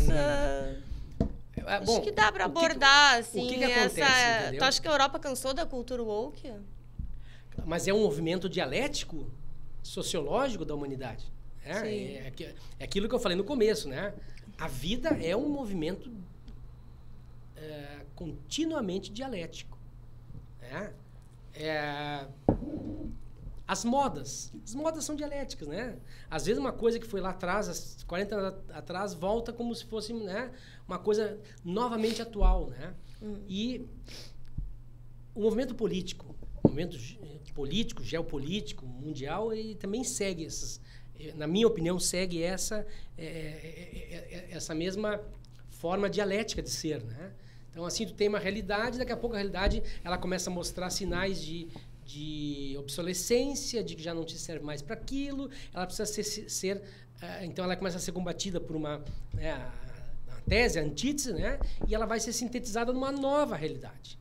[SPEAKER 2] acho que dá para abordar, assim,
[SPEAKER 3] o que acontece,
[SPEAKER 2] tu acha que a Europa cansou da cultura woke?
[SPEAKER 3] Mas é um movimento dialético, sociológico da humanidade. É aquilo que eu falei no começo, né? A vida é um movimento continuamente dialético. As modas são dialéticas, né? Às vezes uma coisa que foi lá atrás, 40 anos atrás, volta como se fosse, né, uma coisa novamente atual, né? E o movimento político, geopolítico, mundial, ele também segue essas, na minha opinião, segue essa mesma forma dialética de ser, né? Então, assim, tu tem uma realidade, daqui a pouco a realidade ela começa a mostrar sinais de obsolescência, de que já não te serve mais para aquilo, ela precisa então ela começa a ser combatida por uma a tese, a antítese, né? E ela vai ser sintetizada numa nova realidade.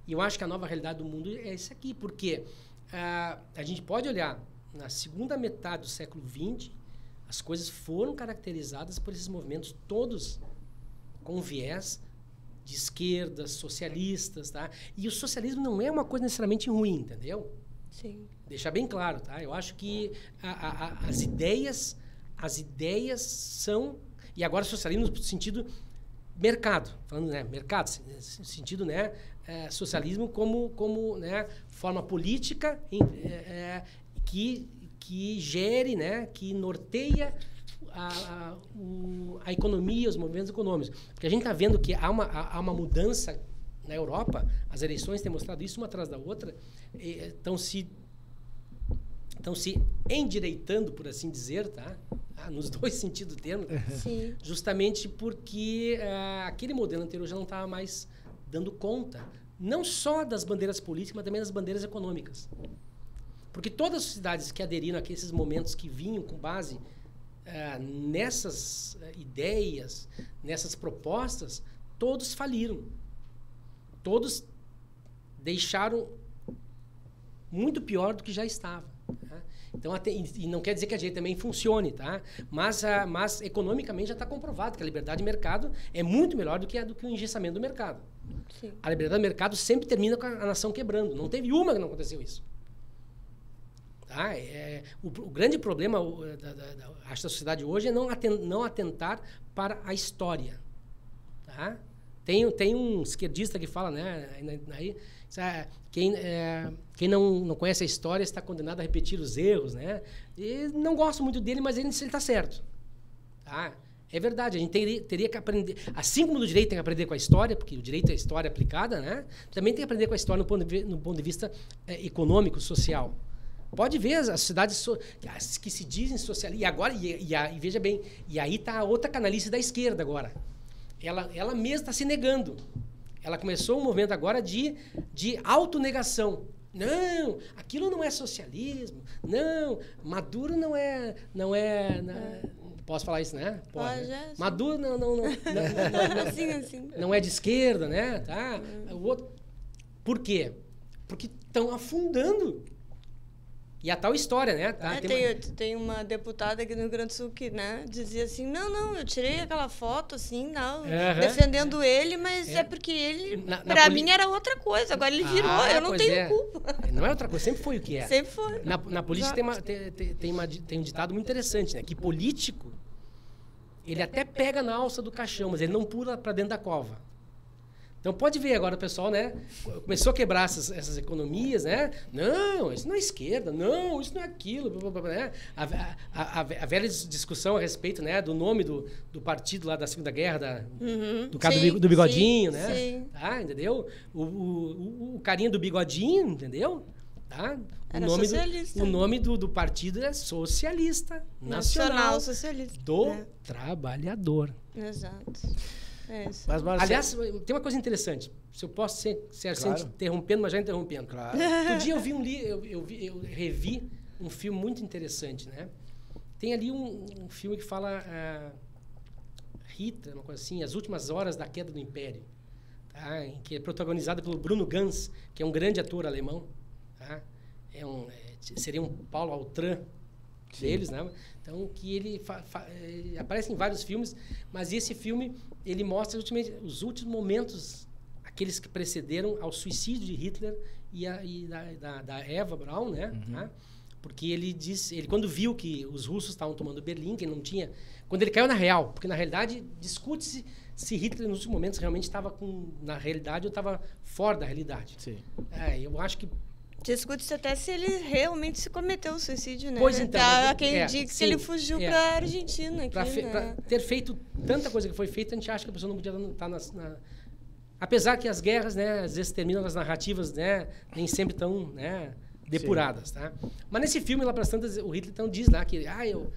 [SPEAKER 3] E eu acho que a nova realidade do mundo é isso aqui, porque a gente pode olhar na segunda metade do século XX, as coisas foram caracterizadas por esses movimentos todos com viés de esquerdas, socialistas, tá? E o socialismo não é uma coisa necessariamente ruim, entendeu?
[SPEAKER 2] Sim.
[SPEAKER 3] Deixar bem claro, tá? Eu acho que as ideias são... E agora socialismo no sentido mercado, falando, né? Mercado, no sentido, né? Socialismo como né? Forma política que gere, né? Que norteia a economia, os movimentos econômicos. Porque a gente está vendo que há uma mudança na Europa, as eleições têm mostrado isso uma atrás da outra, estão se endireitando, por assim dizer, tá? Nos dois sentidos do termo,
[SPEAKER 2] Sim.
[SPEAKER 3] justamente porque aquele modelo anterior já não estava mais dando conta, não só das bandeiras políticas, mas também das bandeiras econômicas. Porque todas as sociedades que aderiram a esses momentos que vinham com base nessas ideias, nessas propostas, todos faliram. Todos deixaram muito pior do que já estava. Tá? Então, e não quer dizer que a direita também funcione, tá? Mas economicamente já está comprovado que a liberdade de mercado é muito melhor do que o engessamento do mercado.
[SPEAKER 2] Sim.
[SPEAKER 3] A liberdade do mercado sempre termina com a nação quebrando. Não teve uma que não aconteceu isso. Tá? O grande problema da sociedade hoje é não atentar para a história. Tá? Tem um esquerdista que fala, né, aí, quem não conhece a história está condenado a repetir os erros, né? E não gosto muito dele, mas ele está certo. Tá? É verdade, a gente teria que aprender, assim como no direito tem que aprender com a história, porque o direito é a história aplicada, né? Também tem que aprender com a história no ponto de vista econômico, social. Pode ver as cidades que se dizem socialistas. E agora, e veja bem, e aí está a outra canalice da esquerda agora. Ela mesma está se negando. Ela começou um movimento agora de autonegação. Não, aquilo não é socialismo. Não, Maduro não é. Posso falar isso, né? Pode. Né? Maduro não é de esquerda, né? Tá? O outro. Por quê? Porque estão afundando. E a tal história, né?
[SPEAKER 2] Tem uma deputada aqui no Rio Grande do Sul que, né, dizia assim, não, eu tirei aquela foto, assim, defendendo ele, mas é porque ele, pra mim, era outra coisa. Agora ele virou, eu não tenho culpa.
[SPEAKER 3] Não é outra coisa, sempre foi o que é.
[SPEAKER 2] Sempre foi.
[SPEAKER 3] Na política tem um ditado muito interessante, né? Que político, ele até pega na alça do caixão, mas ele não pula para dentro da cova. Então, pode ver agora o pessoal, né? Começou a quebrar essas economias, né? Não, isso não é esquerda. Não, isso não é aquilo. Né? A velha discussão a respeito, né, do nome do partido lá da Segunda Guerra, do cara do bigodinho, né?
[SPEAKER 2] Sim.
[SPEAKER 3] Tá, entendeu? O carinha do bigodinho, entendeu? Tá?
[SPEAKER 2] Era socialista.
[SPEAKER 3] O nome do partido é Socialista Nacional
[SPEAKER 2] Socialista.
[SPEAKER 3] Do Trabalhador.
[SPEAKER 2] Exato. É isso.
[SPEAKER 1] Mas, Marcelo...
[SPEAKER 3] Aliás, tem uma coisa interessante. Se eu posso ser claro. Interrompendo, mas já interrompendo.
[SPEAKER 1] Claro.
[SPEAKER 3] Um dia eu revi um filme muito interessante, né? Tem ali um filme que fala Hitler, uma coisa assim, As Últimas Horas da Queda do Império, tá? Que é protagonizado pelo Bruno Ganz, que é um grande ator alemão, tá? Seria um Paulo Altran deles, né? Então, que ele aparece em vários filmes, mas esse filme, ele mostra os últimos momentos, aqueles que precederam ao suicídio de Hitler e da Eva Braun, né? Tá? Porque ele quando viu que os russos estavam tomando Berlim, que não tinha... Quando ele caiu na real, porque na realidade discute-se se Hitler nos últimos momentos realmente estava na realidade ou estava fora da realidade.
[SPEAKER 1] Sim.
[SPEAKER 3] Eu acho que
[SPEAKER 2] discute-se até se ele realmente se cometeu o suicídio, né?
[SPEAKER 3] Pois então.
[SPEAKER 2] Há quem diga que ele fugiu para a Argentina.
[SPEAKER 3] Para ter feito tanta coisa que foi feita, a gente acha que a pessoa não podia estar apesar que as guerras, né, às vezes terminam as narrativas, né, nem sempre tão, né, depuradas, tá? Mas nesse filme, lá para as tantas, o Hitler então diz lá que eu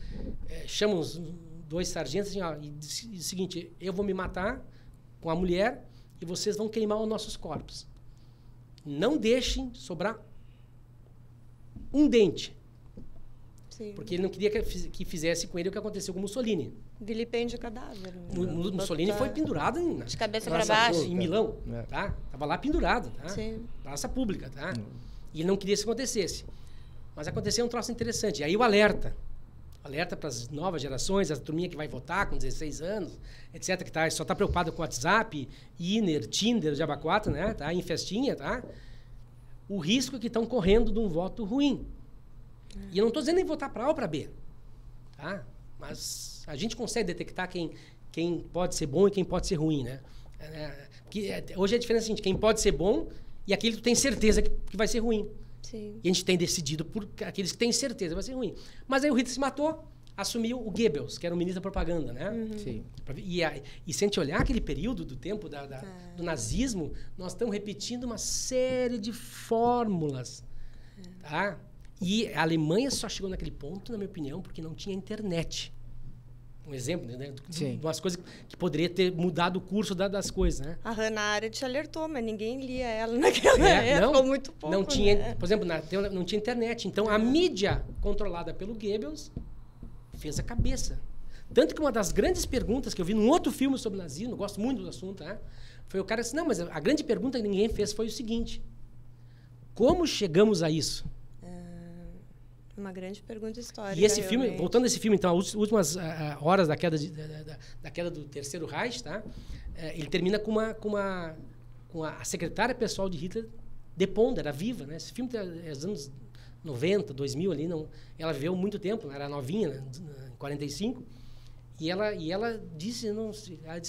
[SPEAKER 3] chamo os 2 sargentos assim, e diz o seguinte, eu vou me matar com a mulher e vocês vão queimar os nossos corpos. Não deixem sobrar um dente.
[SPEAKER 2] Sim.
[SPEAKER 3] Porque ele não queria que fizesse com ele o que aconteceu com Mussolini.
[SPEAKER 2] Vilipêndio cadáver.
[SPEAKER 3] Mussolini foi pendurado
[SPEAKER 2] de cabeça para baixo.
[SPEAKER 3] Em Milão. Tá? Tava lá pendurado. Tá?
[SPEAKER 2] Sim.
[SPEAKER 3] Praça pública. Tá? E ele não queria que isso acontecesse. Mas aconteceu um troço interessante. E aí o alerta para as novas gerações, a turminha que vai votar com 16 anos, etc., que só está preocupada com WhatsApp, Iner, Tinder, Jaba 4, né? Tá? Em festinha, tá? O risco que estão correndo de um voto ruim. E eu não estou dizendo em votar para A ou para B. Tá? Mas a gente consegue detectar quem pode ser bom e quem pode ser ruim, né? Hoje a diferença é a seguinte, quem pode ser bom e aquele que tu tem certeza que vai ser ruim.
[SPEAKER 2] Sim.
[SPEAKER 3] E a gente tem decidido por aqueles que têm certeza que vai ser ruim. Mas aí o Hitler se matou, assumiu o Goebbels, que era o ministro da propaganda, né?
[SPEAKER 1] Sim.
[SPEAKER 3] E se a gente olhar aquele período do tempo do nazismo, nós estamos repetindo uma série de fórmulas. Tá? E a Alemanha só chegou naquele ponto, na minha opinião, porque não tinha internet. Um exemplo, né? De umas coisas que poderia ter mudado o curso das coisas, né?
[SPEAKER 2] A Hannah Arendt alertou, mas ninguém lia ela naquela época, muito pouco.
[SPEAKER 3] Não tinha,
[SPEAKER 2] né?
[SPEAKER 3] por exemplo, não tinha internet. Então, a mídia controlada pelo Goebbels fez a cabeça. Tanto que uma das grandes perguntas que eu vi num outro filme sobre nazismo, eu gosto muito do assunto, né? Foi o cara disse, não, mas a grande pergunta que ninguém fez foi o seguinte, como chegamos a isso?
[SPEAKER 2] Uma grande pergunta histórica.
[SPEAKER 3] E esse filme,
[SPEAKER 2] realmente.
[SPEAKER 3] voltando a esse filme, então, as últimas horas da queda do Terceiro Reich, tá? Ele termina com a secretária pessoal de Hitler depondo, era viva, né? Esse filme é dos anos 90, 2000 ali, ela viveu muito tempo, era novinha, né? Em 45, e ela disse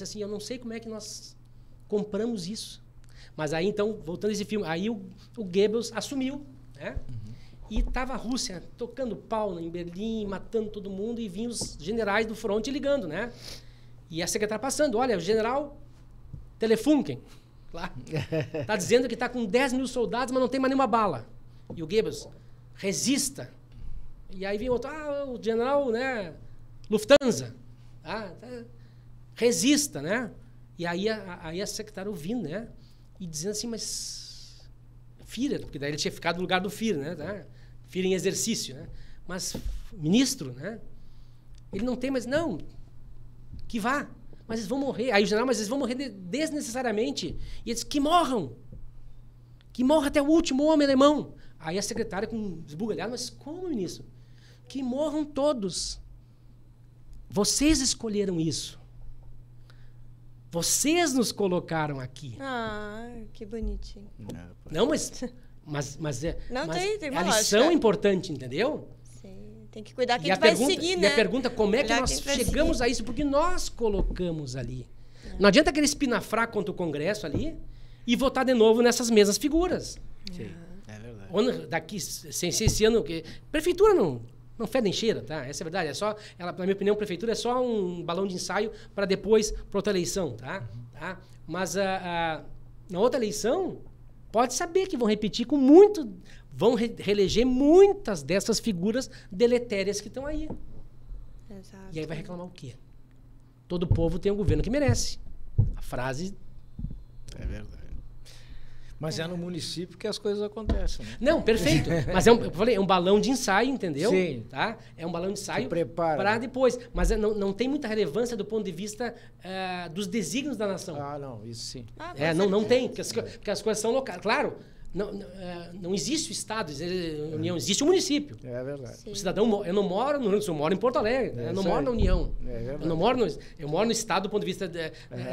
[SPEAKER 3] assim, eu não sei como é que nós compramos isso. Mas aí, então, voltando a esse filme, aí o Goebbels assumiu, né? E estava a Rússia tocando pau em Berlim, matando todo mundo, e vinham os generais do fronte ligando, né? E a secretária passando, olha, o general Telefunken, lá, está dizendo que está com 10 mil soldados, mas não tem mais nenhuma bala. E o Goebbels, resista. E aí vinha outro, o general, né, Lufthansa, resista, né? E aí a secretária ouvindo, né? E dizendo assim, mas... Führer, porque daí ele tinha ficado no lugar do Führer, né? Führer em exercício, né? Mas, ministro, né? Ele não tem mais... Não, que vá. Mas eles vão morrer. Aí o general, mas eles vão morrer desnecessariamente. E ele disse, que morram. Que morra até o último homem alemão. Aí a secretária com esbugalhado, mas como, ministro? Que morram todos. Vocês escolheram isso. Vocês nos colocaram aqui.
[SPEAKER 2] Ah, que bonitinho.
[SPEAKER 3] Não, mas
[SPEAKER 2] Não,
[SPEAKER 3] mas
[SPEAKER 2] tem uma
[SPEAKER 3] a lição é
[SPEAKER 2] lógica.
[SPEAKER 3] importante, entendeu?
[SPEAKER 2] Sim, tem que cuidar quem
[SPEAKER 3] E a
[SPEAKER 2] tu vai
[SPEAKER 3] pergunta,
[SPEAKER 2] seguir,
[SPEAKER 3] e
[SPEAKER 2] né?
[SPEAKER 3] a pergunta, como é que
[SPEAKER 2] Olhar
[SPEAKER 3] nós
[SPEAKER 2] quem vai
[SPEAKER 3] chegamos
[SPEAKER 2] seguir.
[SPEAKER 3] a isso? Porque nós colocamos ali. Não adianta aquele espinafrar contra o Congresso ali e votar de novo nessas mesmas figuras.
[SPEAKER 1] Sim, é verdade.
[SPEAKER 3] Ou daqui, sem ser esse ano... Prefeitura não fede nem cheira, tá? Essa é a verdade. É só, na minha opinião, prefeitura é só um balão de ensaio para depois, para outra eleição, tá? Tá? Mas na outra eleição, pode saber que vão repetir com muito... Vão reeleger muitas dessas figuras deletérias que estão aí.
[SPEAKER 2] Exato.
[SPEAKER 3] E aí vai reclamar o quê? Todo povo tem um governo que merece. A frase...
[SPEAKER 1] É verdade. Mas é no município que as coisas acontecem, né?
[SPEAKER 3] Não, perfeito. Mas eu falei, é um balão de ensaio, entendeu?
[SPEAKER 1] Sim.
[SPEAKER 3] Tá? É um balão de ensaio
[SPEAKER 1] prepara.
[SPEAKER 3] depois. Mas não tem muita relevância do ponto de vista dos desígnios da nação.
[SPEAKER 1] Ah, não, isso sim.
[SPEAKER 2] Ah, com
[SPEAKER 3] Não
[SPEAKER 2] certeza.
[SPEAKER 3] tem, porque as coisas são locais. Claro, não existe o Estado, União, existe o município.
[SPEAKER 1] É verdade.
[SPEAKER 2] Sim.
[SPEAKER 3] O cidadão, eu não moro no Rio Grande do Sul, eu moro em Porto Alegre, né? Eu não
[SPEAKER 1] isso
[SPEAKER 3] moro
[SPEAKER 1] aí.
[SPEAKER 3] na União.
[SPEAKER 1] É verdade.
[SPEAKER 3] Eu moro no Estado do ponto de vista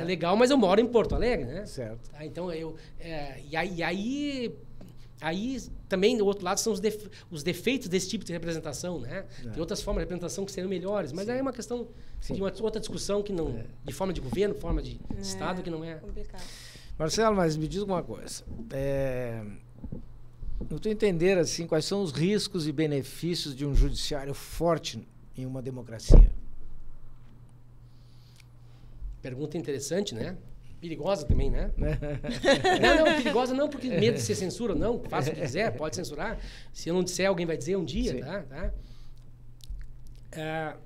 [SPEAKER 3] legal, mas eu moro em Porto Alegre, né?
[SPEAKER 1] Certo.
[SPEAKER 3] Tá, então, aí também, do outro lado, são os defeitos desse tipo de representação, né? Tem outras formas de representação que seriam melhores, mas aí é uma questão de uma outra discussão que não... De forma de governo, forma de Estado, que não é...
[SPEAKER 2] Complicado.
[SPEAKER 1] Marcelo, mas me diz uma coisa. Eu estou entender assim, quais são os riscos e benefícios de um judiciário forte em uma democracia.
[SPEAKER 3] Pergunta interessante, né? Perigosa também, né? Não, perigosa não porque medo de ser censura, não. Faça o que quiser, pode censurar. Se eu não disser, alguém vai dizer um dia,
[SPEAKER 1] Sim.
[SPEAKER 3] tá?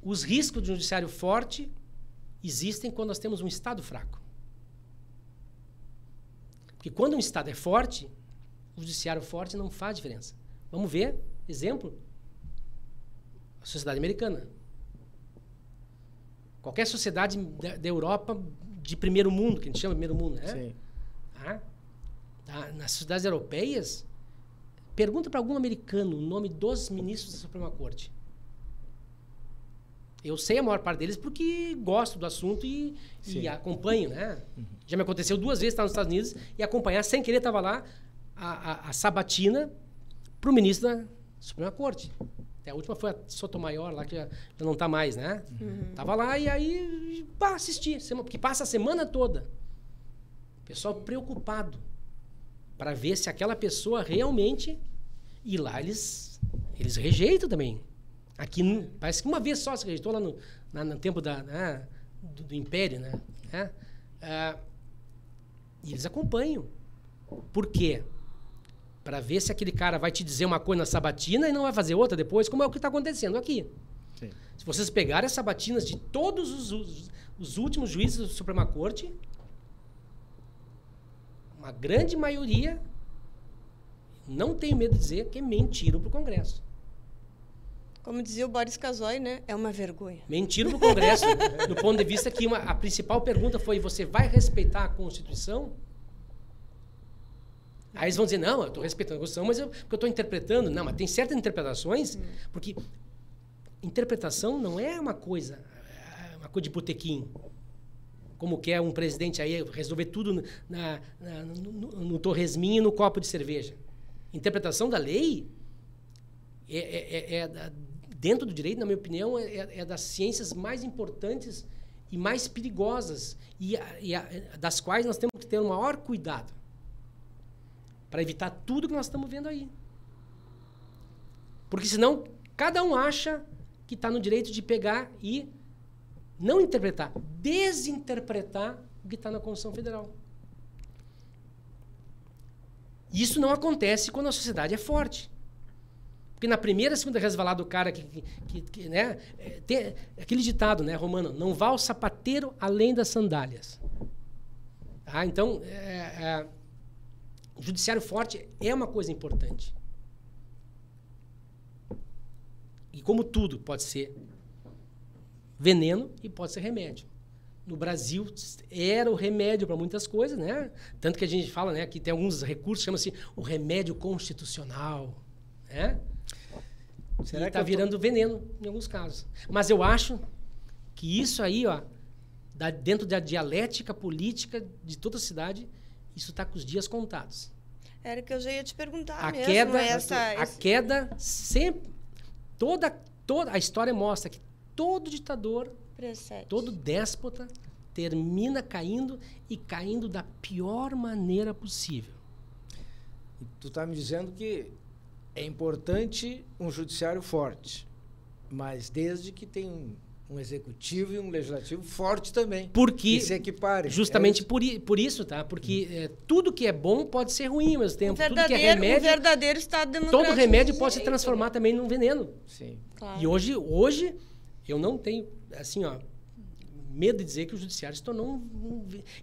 [SPEAKER 3] Os riscos de um judiciário forte existem quando nós temos um Estado fraco. Porque quando um Estado é forte, o judiciário forte não faz diferença. Vamos ver, exemplo, a sociedade americana. Qualquer sociedade da Europa de primeiro mundo, que a gente chama de primeiro mundo, né?
[SPEAKER 1] Sim.
[SPEAKER 3] Nas sociedades europeias, pergunta para algum americano o nome dos ministros da Suprema Corte. Eu sei a maior parte deles porque gosto do assunto e acompanho, né? Já me aconteceu 2 vezes estar nos Estados Unidos e acompanhar, sem querer, estava lá a sabatina para o ministro da Suprema Corte. A última foi a Sotomayor, lá que já não está mais, né? Tava lá e aí assisti, porque passa a semana toda. O pessoal preocupado para ver se aquela pessoa realmente... E lá eles rejeitam também. Aqui, parece que uma vez só se rejeitou lá no tempo do Império, né? E eles acompanham. Por quê? Para ver se aquele cara vai te dizer uma coisa na sabatina e não vai fazer outra depois, como é o que está acontecendo aqui.
[SPEAKER 1] Sim.
[SPEAKER 3] Se vocês pegarem as sabatinas de todos os últimos juízes da Suprema Corte, uma grande maioria, não tenho medo de dizer, que mentiram para o Congresso.
[SPEAKER 2] Como dizia o Boris Casoy, né? É uma vergonha.
[SPEAKER 3] Mentiram para o Congresso, do ponto de vista que a principal pergunta foi: você vai respeitar a Constituição? Aí eles vão dizer: não, eu estou respeitando a Constituição, mas porque eu estou interpretando. Não, mas tem certas interpretações, porque interpretação não é uma coisa de botequim. Como quer um presidente aí resolver tudo no torresminho e no copo de cerveja. Interpretação da lei dentro do direito, na minha opinião, é das ciências mais importantes e mais perigosas e das quais nós temos que ter o maior cuidado para evitar tudo que nós estamos vendo aí. Porque senão cada um acha que está no direito de pegar e não interpretar, desinterpretar o que está na Constituição Federal. Isso não acontece quando a sociedade é forte. Porque na primeira, segunda resvalada do cara né, tem aquele ditado, né, romano: não vá ao sapateiro além das sandálias. Então, o judiciário forte é uma coisa importante. E como tudo pode ser veneno e pode ser remédio. no Brasil era o remédio para muitas coisas, né? Tanto que a gente fala, né, que tem alguns recursos, chama-se o remédio constitucional, né?
[SPEAKER 1] Será que
[SPEAKER 3] está virando veneno em alguns casos. Mas eu acho que isso aí, ó, dentro da dialética política de toda a cidade, isso está com os dias contados.
[SPEAKER 2] Era que eu já ia te perguntar
[SPEAKER 3] A
[SPEAKER 2] mesmo.
[SPEAKER 3] queda sempre... Toda a história mostra que todo ditador,
[SPEAKER 2] Precede.
[SPEAKER 3] todo déspota termina caindo e caindo da pior maneira possível.
[SPEAKER 1] Tu está me dizendo que é importante um judiciário forte, mas desde que tenha um executivo e um legislativo forte também.
[SPEAKER 3] Porque
[SPEAKER 1] que se equiparem.
[SPEAKER 3] justamente por isso, tá? Porque tudo que é bom pode ser ruim ao mesmo tempo. Tudo que é remédio,
[SPEAKER 2] um verdadeiro Estado democrático.
[SPEAKER 3] todo remédio pode se transformar também num veneno.
[SPEAKER 1] Sim.
[SPEAKER 3] Claro. E hoje eu não tenho, assim, ó, medo de dizer que o judiciário se tornou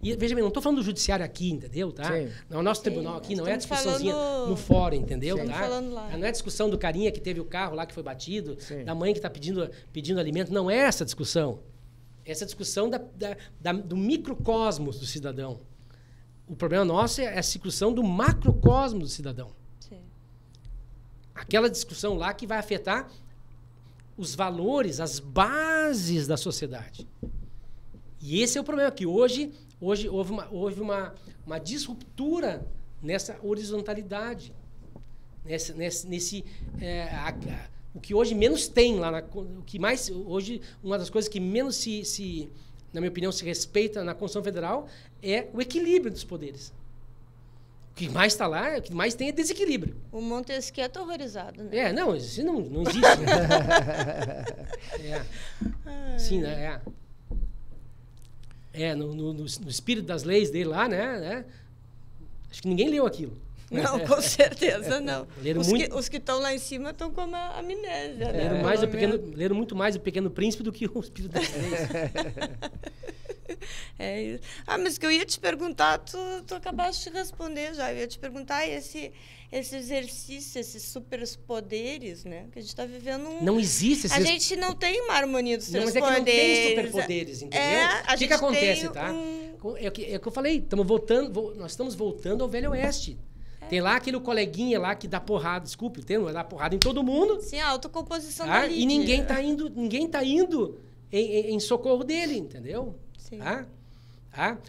[SPEAKER 3] E veja bem, não estou falando do judiciário aqui, entendeu? Tá? Não, o nosso tribunal aqui não é a discussãozinha no fórum, entendeu?
[SPEAKER 2] Sim.
[SPEAKER 3] Tá? Não é a discussão do carinha que teve o carro lá que foi batido, da mãe que está pedindo alimento. Não é essa discussão. Essa discussão do microcosmos do cidadão. O problema nosso é a discussão do macrocosmos do cidadão.
[SPEAKER 2] Sim.
[SPEAKER 3] Aquela discussão lá que vai afetar os valores, as bases da sociedade. E esse é o problema, que hoje houve uma disruptura nessa horizontalidade. O que hoje menos tem lá, o que mais, hoje, uma das coisas que menos na minha opinião, se respeita na Constituição Federal é o equilíbrio dos poderes. O que mais está lá, o que mais tem é desequilíbrio.
[SPEAKER 2] O Montesquieu é horrorizado, né?
[SPEAKER 3] Não, isso não existe. Né? Sim, né? No espírito das leis dele lá, né? Acho que ninguém leu aquilo.
[SPEAKER 2] Não, com certeza não.
[SPEAKER 3] Os
[SPEAKER 2] que estão lá em cima estão com uma amnésia, né?
[SPEAKER 3] Leram muito mais o Pequeno Príncipe do que o Espírito das Leis.
[SPEAKER 2] É isso. Mas que eu ia te perguntar, tu acabaste de responder já. Eu ia te perguntar esse exercício, esses superpoderes, né? Que a gente está vivendo
[SPEAKER 3] Não existe esse...
[SPEAKER 2] A gente não tem uma harmonia dos superpoderes.
[SPEAKER 3] Mas é que não tem superpoderes, entendeu? O que acontece, tá? É o que eu falei, nós estamos voltando ao Velho Oeste. Tem lá aquele coleguinha lá que dá porrada, desculpe o termo, vai dar porrada em todo mundo.
[SPEAKER 2] Sim, a autocomposição da Lídia.
[SPEAKER 3] E ninguém tá indo em socorro dele, entendeu?
[SPEAKER 2] Sim.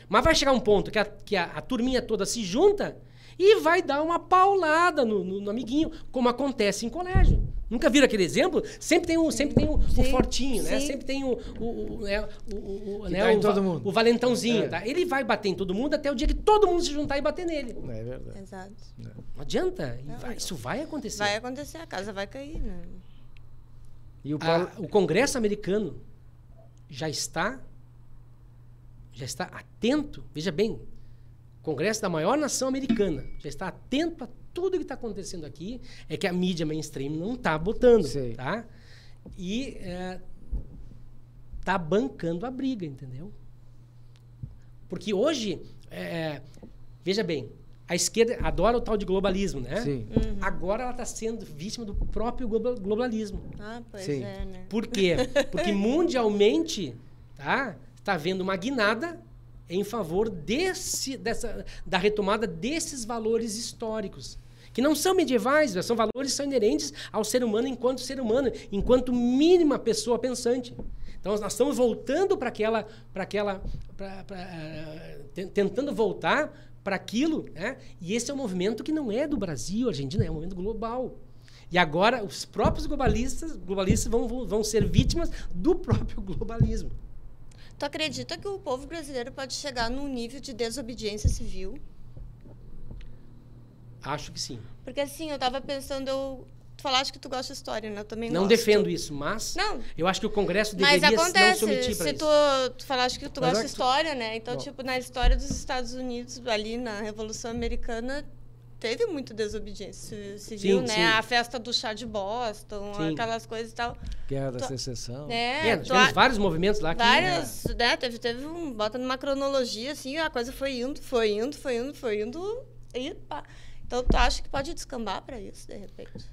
[SPEAKER 3] Mas vai chegar um ponto que a turminha toda se junta e vai dar uma paulada no amiguinho, como acontece em colégio. Nunca viram aquele exemplo? Sempre tem o fortinho, né? Sempre tem o valentãozinho. Tá? Ele vai bater em todo mundo até o dia que todo mundo se juntar e bater nele.
[SPEAKER 1] É verdade.
[SPEAKER 2] Exato.
[SPEAKER 3] Não adianta. Isso vai acontecer.
[SPEAKER 2] Vai acontecer, a casa vai cair, né?
[SPEAKER 1] E
[SPEAKER 3] o Congresso americano já está atento, veja bem, o Congresso da maior nação americana já está atento a tudo que está acontecendo aqui, é que a mídia mainstream não está botando, tá? E está bancando a briga, entendeu? Porque hoje, veja bem, a esquerda adora o tal de globalismo, né?
[SPEAKER 1] Sim.
[SPEAKER 2] Uhum.
[SPEAKER 3] Agora ela está sendo vítima do próprio globalismo.
[SPEAKER 2] Pois
[SPEAKER 1] Sim.
[SPEAKER 2] é, né?
[SPEAKER 3] Por quê? Porque mundialmente, tá? Está havendo uma guinada em favor da retomada desses valores históricos, que não são medievais, são valores que são inerentes ao ser humano, enquanto mínima pessoa pensante. Então, nós estamos voltando tentando voltar para aquilo, né? E esse é um movimento que não é do Brasil, Argentina, é um movimento global. E agora, os próprios globalistas vão ser vítimas do próprio globalismo.
[SPEAKER 2] Tu acredita que o povo brasileiro pode chegar num nível de desobediência civil?
[SPEAKER 3] Acho que sim.
[SPEAKER 2] Porque assim, eu estava pensando, tu falaste que tu gosta de história, né? Eu também
[SPEAKER 3] não
[SPEAKER 2] gosto.
[SPEAKER 3] defendo isso, mas eu acho que o Congresso deveria não se omitir para isso.
[SPEAKER 2] Tu falaste que tu gosta de história, né? Então, na história dos Estados Unidos, ali na Revolução Americana, teve muita desobediência civil, né?
[SPEAKER 3] Sim.
[SPEAKER 2] A festa do chá de Boston, aquelas coisas e tal.
[SPEAKER 1] Guerra da Secessão.
[SPEAKER 3] Tivemos vários movimentos lá.
[SPEAKER 2] Vários, né? Teve bota numa cronologia, assim, a coisa foi indo, e pá. Então, tu acha que pode descambar para isso, de repente?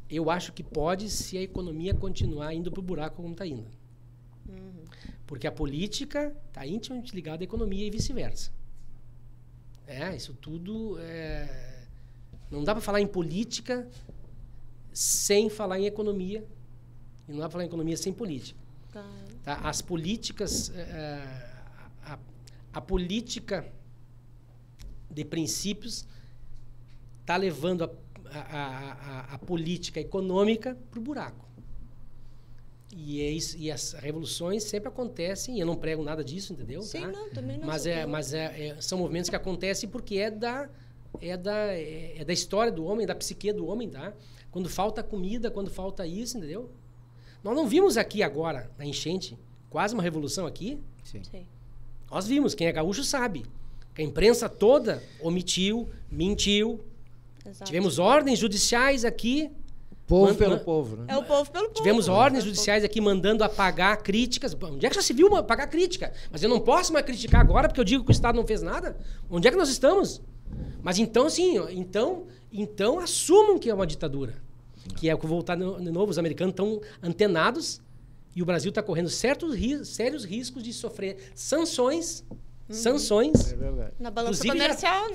[SPEAKER 3] Eu acho que pode, se a economia continuar indo para o buraco como está indo. Porque a política está intimamente ligada à economia e vice-versa. Isso tudo... Não dá para falar em política sem falar em economia. E não dá para falar em economia sem política. Tá? As políticas... A política de princípios está levando a política econômica para o buraco. E as revoluções sempre acontecem, e eu não prego nada disso, entendeu?
[SPEAKER 2] Sim,
[SPEAKER 3] tá?
[SPEAKER 2] não, também não.
[SPEAKER 3] Mas são movimentos que acontecem porque é da história do homem, da psique do homem, tá? Quando falta comida, quando falta isso, entendeu? Nós não vimos aqui agora, na enchente, quase uma revolução aqui.
[SPEAKER 1] Sim.
[SPEAKER 3] Nós vimos, quem é gaúcho sabe. Que a imprensa toda omitiu, mentiu.
[SPEAKER 2] Exato.
[SPEAKER 3] Tivemos ordens judiciais aqui.
[SPEAKER 1] Povo pelo povo, né?
[SPEAKER 2] É o povo pelo povo.
[SPEAKER 3] Tivemos ordens judiciais aqui mandando apagar críticas. Onde é que já se viu apagar crítica? Mas eu não posso mais criticar agora porque eu digo que o Estado não fez nada? Onde é que nós estamos? Mas então, sim, então assumam que é uma ditadura. Que é o que voltar de novo, os americanos estão antenados e o Brasil está correndo sérios riscos de sofrer sanções. Sanções.
[SPEAKER 1] É verdade.
[SPEAKER 2] Na balança
[SPEAKER 3] Inclusive,
[SPEAKER 2] comercial.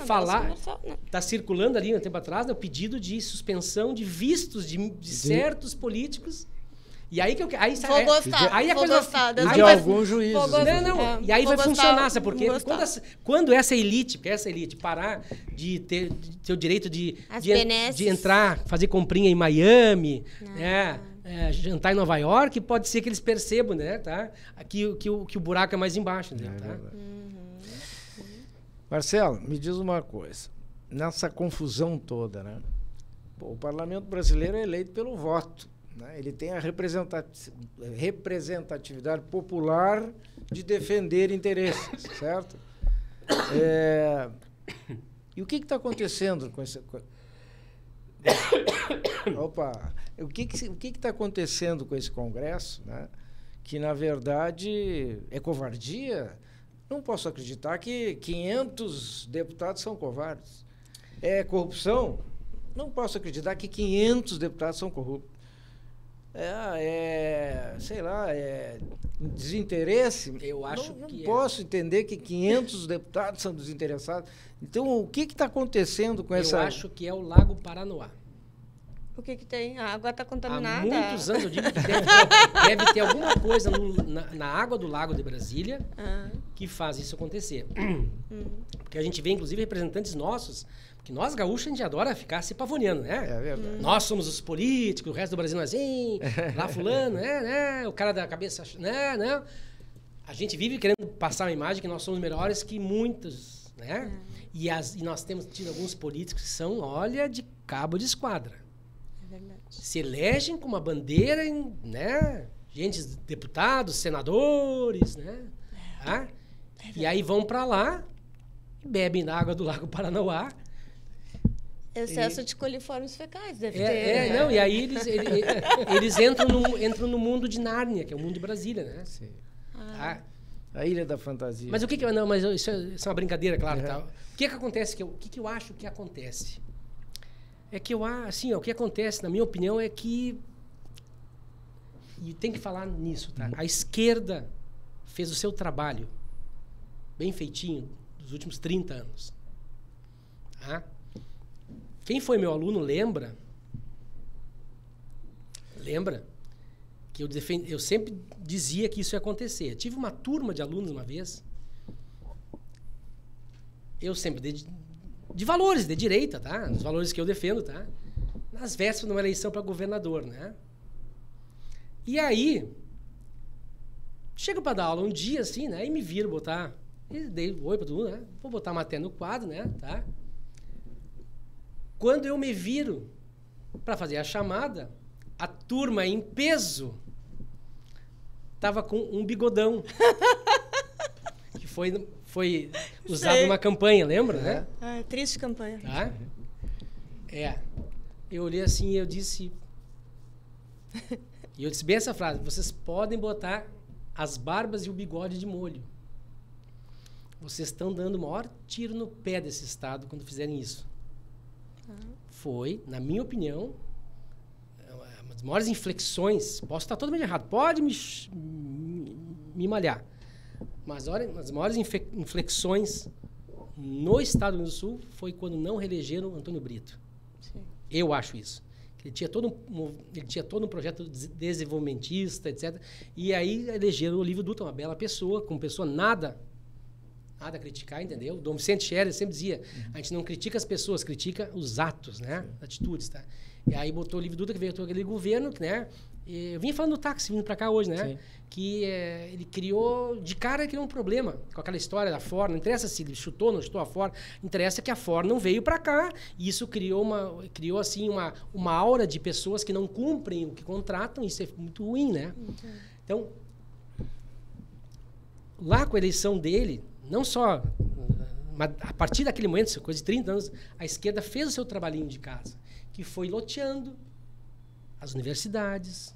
[SPEAKER 3] Está circulando ali um tempo atrás o pedido de suspensão de vistos de certos políticos. E aí que vou
[SPEAKER 2] gostar.
[SPEAKER 3] Aí a
[SPEAKER 2] vou
[SPEAKER 3] coisa
[SPEAKER 2] gostar.
[SPEAKER 1] De alguns juízes.
[SPEAKER 3] E aí vai funcionar, sabe por quê?
[SPEAKER 2] Porque
[SPEAKER 3] Quando essa elite parar de ter o direito de entrar, fazer comprinha em Miami, jantar em Nova York, pode ser que eles percebam, né, tá? Que o buraco é mais embaixo, né, tá?
[SPEAKER 1] Marcelo, me diz uma coisa. Nessa confusão toda, né? O parlamento brasileiro é eleito pelo voto. Né? Ele tem a representatividade popular de defender interesses, certo? E o que está acontecendo com esse... O que está acontecendo com esse Congresso, né? Que, na verdade, é covardia? Não posso acreditar que 500 deputados são covardes. É corrupção? Não posso acreditar que 500 deputados são corruptos. Sei lá, desinteresse.
[SPEAKER 3] Eu acho
[SPEAKER 1] não
[SPEAKER 3] que
[SPEAKER 1] posso entender que 500 deputados são desinteressados. Então, o que está acontecendo com essa...
[SPEAKER 3] Eu acho que é o Lago Paranoá.
[SPEAKER 2] O que tem? A água está contaminada?
[SPEAKER 3] Há muitos anos eu digo que deve ter alguma coisa na água do Lago de Brasília que faz isso acontecer. Porque a gente vê, inclusive, representantes nossos, porque nós, gaúchos, a gente adora ficar se pavoneando, né?
[SPEAKER 1] É verdade.
[SPEAKER 3] Nós somos os políticos, o resto do Brasil não é assim, lá fulano, né? O cara da cabeça, né? A gente vive querendo passar uma imagem que nós somos melhores que muitos, né? E nós temos tido alguns políticos que são, olha, de cabo de esquadra. Se elegem com uma bandeira, né? Gente, deputados, senadores, né? E aí vão para lá, bebem na água do Lago Paranoá.
[SPEAKER 2] Excesso de coliformes fecais, deve ter.
[SPEAKER 3] Não, e aí eles entram no mundo de Nárnia, que é o mundo de Brasília, né?
[SPEAKER 1] Sim. A Ilha da Fantasia.
[SPEAKER 3] Mas o que não, mas isso é uma brincadeira, claro. Tá? O que acontece? O que eu acho que acontece? É que o que acontece, na minha opinião, é que... E tem que falar nisso, tá? A esquerda fez o seu trabalho bem feitinho dos últimos 30 anos. Tá? Quem foi meu aluno lembra que eu sempre dizia que isso ia acontecer. Eu tive uma turma de alunos uma vez. Eu sempre de valores, de direita, tá? Os valores que eu defendo, tá? Nas vésperas de uma eleição para governador, né? E aí, chego para dar aula um dia, assim, né? E me viro botar... E dei oi para todo mundo, né? Vou botar a matéria no quadro, né? Tá? Quando eu me viro para fazer a chamada, a turma em peso tava com um bigodão. Que foi usado numa campanha, lembra, né?
[SPEAKER 2] Triste campanha.
[SPEAKER 3] Tá? Eu olhei assim e eu disse bem essa frase: vocês podem botar as barbas e o bigode de molho. Vocês estão dando o maior tiro no pé desse Estado quando fizerem isso. Foi, na minha opinião, uma das maiores inflexões. Posso estar totalmente errado. Pode me me malhar. Mas as maiores inflexões no Estado do Rio Grande do Sul foi quando não reelegeram Antônio Brito.
[SPEAKER 2] Sim.
[SPEAKER 3] Eu acho isso. Ele tinha todo um projeto desenvolvimentista, etc. E aí elegeram o Olívio Dutra, uma bela pessoa, com pessoa nada a criticar, entendeu? Dom Vicente Scherer sempre dizia, a gente não critica as pessoas, critica os atos, né? Atitudes, tá? E aí botou o Olívio Dutra, que veio todo aquele governo, né? E eu vim falando do táxi, vindo para cá hoje, né? Sim. Que ele criou um problema com aquela história da Ford. Não interessa se ele chutou ou não chutou a Ford, interessa que a Ford não veio para cá. E isso criou assim, uma aura de pessoas que não cumprem o que contratam. Isso é muito ruim, né? Então, lá com a eleição dele, não só... Mas a partir daquele momento, coisa de 30 anos, a esquerda fez o seu trabalhinho de casa, que foi loteando as universidades,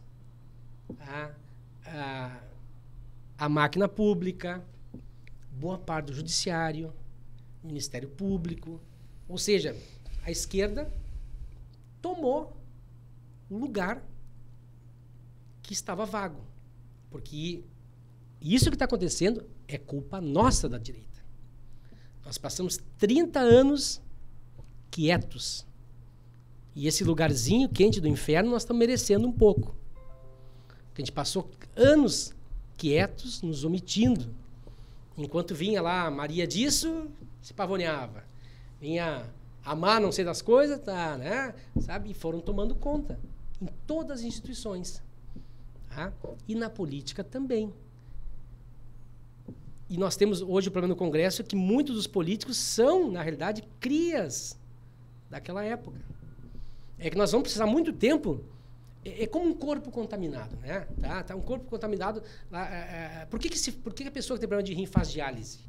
[SPEAKER 3] a máquina pública, boa parte do judiciário, Ministério Público. Ou seja, a esquerda tomou o lugar que estava vago. Porque isso que está acontecendo é culpa nossa da direita. Nós passamos 30 anos quietos. E esse lugarzinho quente do inferno nós estamos merecendo um pouco. Porque a gente passou anos quietos, nos omitindo. Enquanto vinha lá a Maria disso, se pavoneava. Vinha amar não sei das coisas, tá, né? Sabe? E foram tomando conta. Em todas as instituições. Tá? E na política também. E nós temos hoje o problema no Congresso que muitos dos políticos são, na realidade, crias daquela época. É que nós vamos precisar muito tempo. É como um corpo contaminado, né? Tá um corpo contaminado. Por que a pessoa que tem problema de rim faz diálise?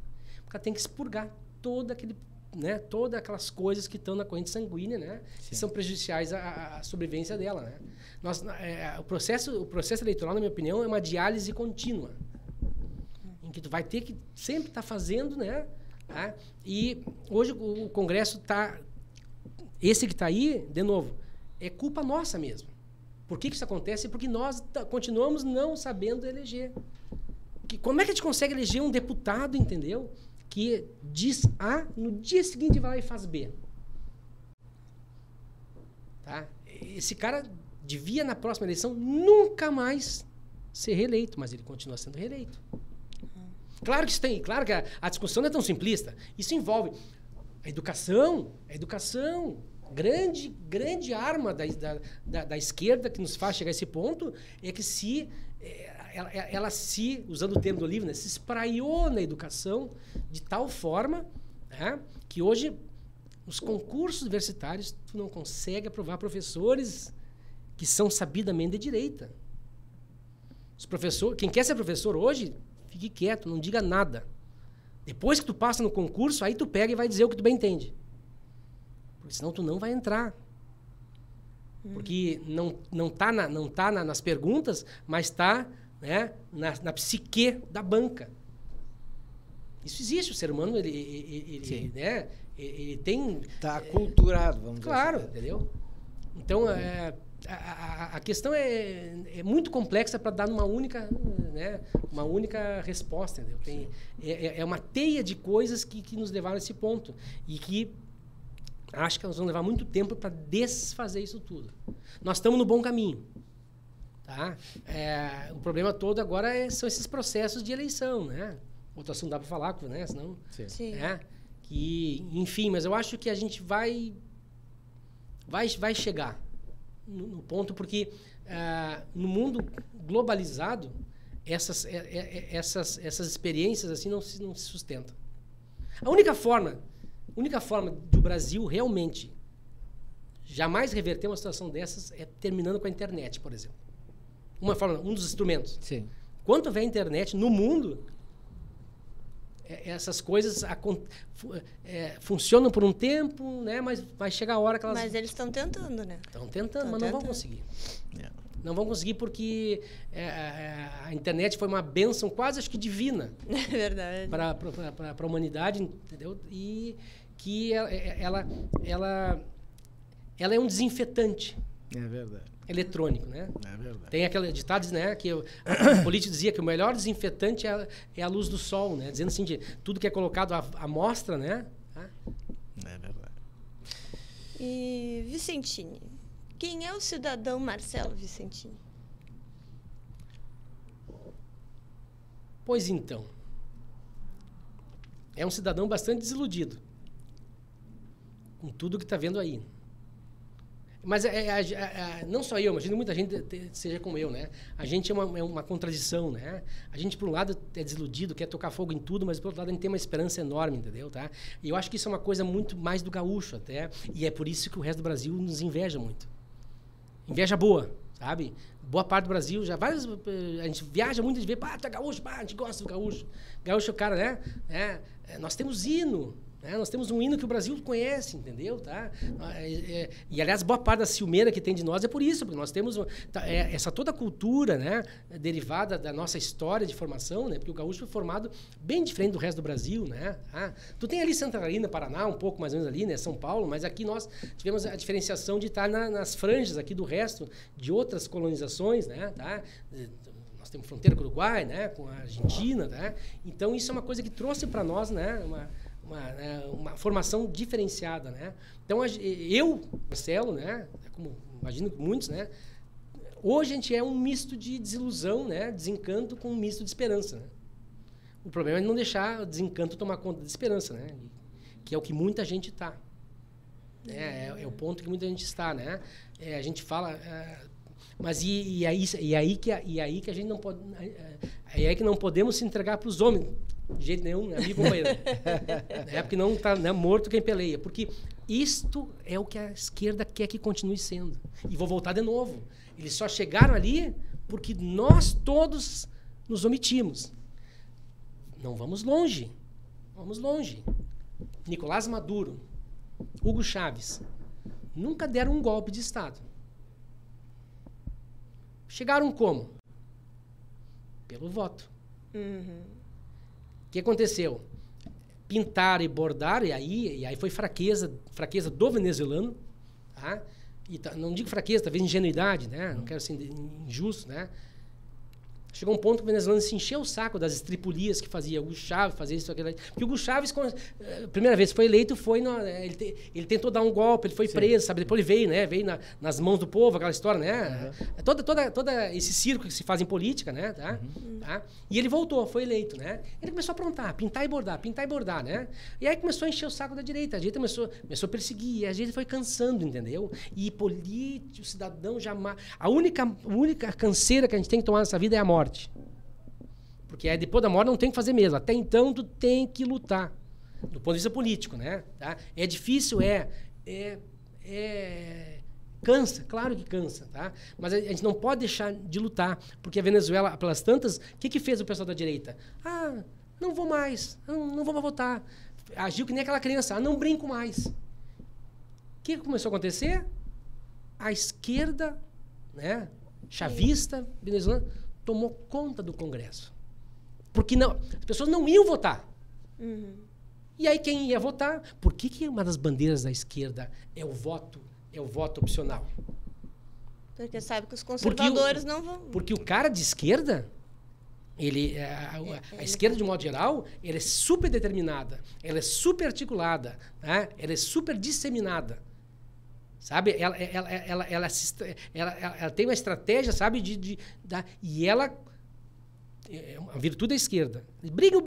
[SPEAKER 3] Porque ela tem que expurgar todas aquelas coisas que estão na corrente sanguínea, né? Que são prejudiciais à sobrevivência dela, né? O processo eleitoral, na minha opinião, é uma diálise contínua, em que tu vai ter que sempre estar fazendo, né? E hoje o Congresso está... Esse que está aí, de novo, é culpa nossa mesmo. Por que isso acontece? Porque nós continuamos não sabendo eleger. Como é que a gente consegue eleger um deputado, entendeu? Que diz A, no dia seguinte vai lá e faz B. Tá? Esse cara devia, na próxima eleição, nunca mais ser reeleito, mas ele continua sendo reeleito. Claro que a discussão não é tão simplista. Isso envolve a educação, grande arma da esquerda que nos faz chegar a esse ponto é que ela usando o termo do livro, né, se espraiou na educação de tal forma, né, que hoje nos concursos universitários tu não consegue aprovar professores que são sabidamente de direita. Quem quer ser professor hoje, fique quieto, não diga nada. Depois que tu passa no concurso, aí tu pega e vai dizer o que tu bem entende. Porque senão tu não vai entrar. Porque não tá nas perguntas, mas está, né, na psique da banca. Isso existe, o ser humano, ele né, ele tem...
[SPEAKER 1] Está aculturado, vamos dizer assim.
[SPEAKER 3] Claro, entendeu? Então, a questão é muito complexa para dar uma única resposta, entendeu? É uma teia de coisas que nos levaram a esse ponto. E que acho que nós vamos levar muito tempo para desfazer isso tudo. Nós estamos no bom caminho. Tá? O problema todo agora são esses processos de eleição, né? Outro assunto dá para falar, né? Senão,
[SPEAKER 2] Sim.
[SPEAKER 3] Enfim, mas eu acho que a gente vai chegar no ponto, porque no mundo globalizado, essas experiências assim não se sustentam. A única forma do Brasil realmente jamais reverter uma situação dessas é terminando com a internet, por exemplo. Um dos instrumentos.
[SPEAKER 1] Sim.
[SPEAKER 3] Quando houver internet no mundo, essas coisas funcionam por um tempo, né? Mas vai chegar a hora que elas...
[SPEAKER 2] Mas eles estão tentando, né?
[SPEAKER 3] Estão tentando, mas não vão conseguir. Não vão conseguir porque a internet foi uma bênção quase, acho que divina.
[SPEAKER 2] É verdade.
[SPEAKER 3] Para a humanidade, entendeu? E que ela é um desinfetante
[SPEAKER 1] É verdade.
[SPEAKER 3] Eletrônico, né?
[SPEAKER 1] É verdade.
[SPEAKER 3] Tem aquele ditado, né, que o político dizia que o melhor desinfetante é a luz do sol, né? Dizendo assim, de tudo que é colocado à mostra, né?
[SPEAKER 1] É verdade.
[SPEAKER 2] E Vicentini, quem é o cidadão Marcelo Vicentini?
[SPEAKER 3] Pois então, é um cidadão bastante desiludido com tudo que está vendo aí. Mas não só eu, imagino muita gente seja como eu, né? A gente é uma contradição, né? A gente, por um lado, é desiludido, quer tocar fogo em tudo, mas, por outro lado, a gente tem uma esperança enorme, entendeu? Tá? E eu acho que isso é uma coisa muito mais do gaúcho, até. E é por isso que o resto do Brasil nos inveja muito. Inveja boa, sabe? Boa parte do Brasil, já vários... A gente viaja muito, a gente vê, pá, tu é gaúcho, pá, a gente gosta do gaúcho. Gaúcho é o cara, né? Nós temos hino. Nós temos um hino que o Brasil conhece, entendeu? Tá? E, aliás, boa parte da ciumeira que tem de nós é por isso, porque nós temos essa toda a cultura, né, derivada da nossa história de formação, né, porque o gaúcho foi formado bem diferente do resto do Brasil. Né? Tu tem ali Santa Catarina, Paraná, um pouco mais ou menos ali, né, São Paulo, mas aqui nós tivemos a diferenciação de estar nas franjas aqui do resto de outras colonizações, né, tá? Nós temos fronteira com o Uruguai, né, com a Argentina, tá? Então isso é uma coisa que trouxe para nós, né, uma formação diferenciada, né? Então, eu, Marcelo, né? Como imagino que muitos, né? Hoje a gente é um misto de desilusão, né? Desencanto com um misto de esperança, né? O problema é não deixar o desencanto tomar conta da esperança, né? Que é o que muita gente está. É o ponto que muita gente está, né? A gente fala... mas e aí que a gente não pode... É aí que não podemos se entregar para os homens. De jeito nenhum, amigo companheiro. Porque não está, né, morto quem peleia. Porque isto é o que a esquerda quer que continue sendo. E vou voltar de novo. Eles só chegaram ali porque nós todos nos omitimos. Não vamos longe. Vamos longe. Nicolás Maduro, Hugo Chávez, nunca deram um golpe de Estado. Chegaram como? Pelo voto. O que aconteceu? Pintaram e bordaram, e aí foi fraqueza do venezuelano, tá? Não digo fraqueza, talvez ingenuidade, né? Não quero ser injusto, né? Chegou um ponto que o venezuelano se encheu o saco das estripulias que fazia Hugo Chávez, fazia isso, aquilo. Porque o Hugo Chávez, a primeira vez que foi eleito, ele tentou dar um golpe, ele foi preso, sabe? Depois ele veio, né? Veio nas mãos do povo, aquela história, né? Todo esse circo que se faz em política, né? Tá? E ele voltou, foi eleito, né? Ele começou a aprontar, pintar e bordar, né? E aí começou a encher o saco da direita, a direita começou a perseguir, e a direita foi cansando, entendeu? E político, cidadão, jamais... A única canseira que a gente tem que tomar nessa vida é a morte. Porque aí depois da morte não tem que fazer mesmo. Até então tu tem que lutar. Do ponto de vista político, né? Tá? É difícil, cansa, claro que cansa, tá? Mas a gente não pode deixar de lutar, porque a Venezuela, pelas tantas, o que fez o pessoal da direita? Não vou mais, não vou mais votar. Agiu que nem aquela criança, não brinco mais. O que começou a acontecer? A esquerda, né, chavista, venezuelana, tomou conta do Congresso. Porque as pessoas não iam votar. E aí quem ia votar? Por que uma das bandeiras da esquerda é o voto opcional?
[SPEAKER 2] Porque sabe que os conservadores não vão...
[SPEAKER 3] Porque o cara de esquerda, a esquerda, de modo geral, ela é super determinada, ela é super articulada, né? Ela é super disseminada. Sabe? Ela tem uma estratégia, sabe? E ela... É uma virtude da esquerda. Brigam.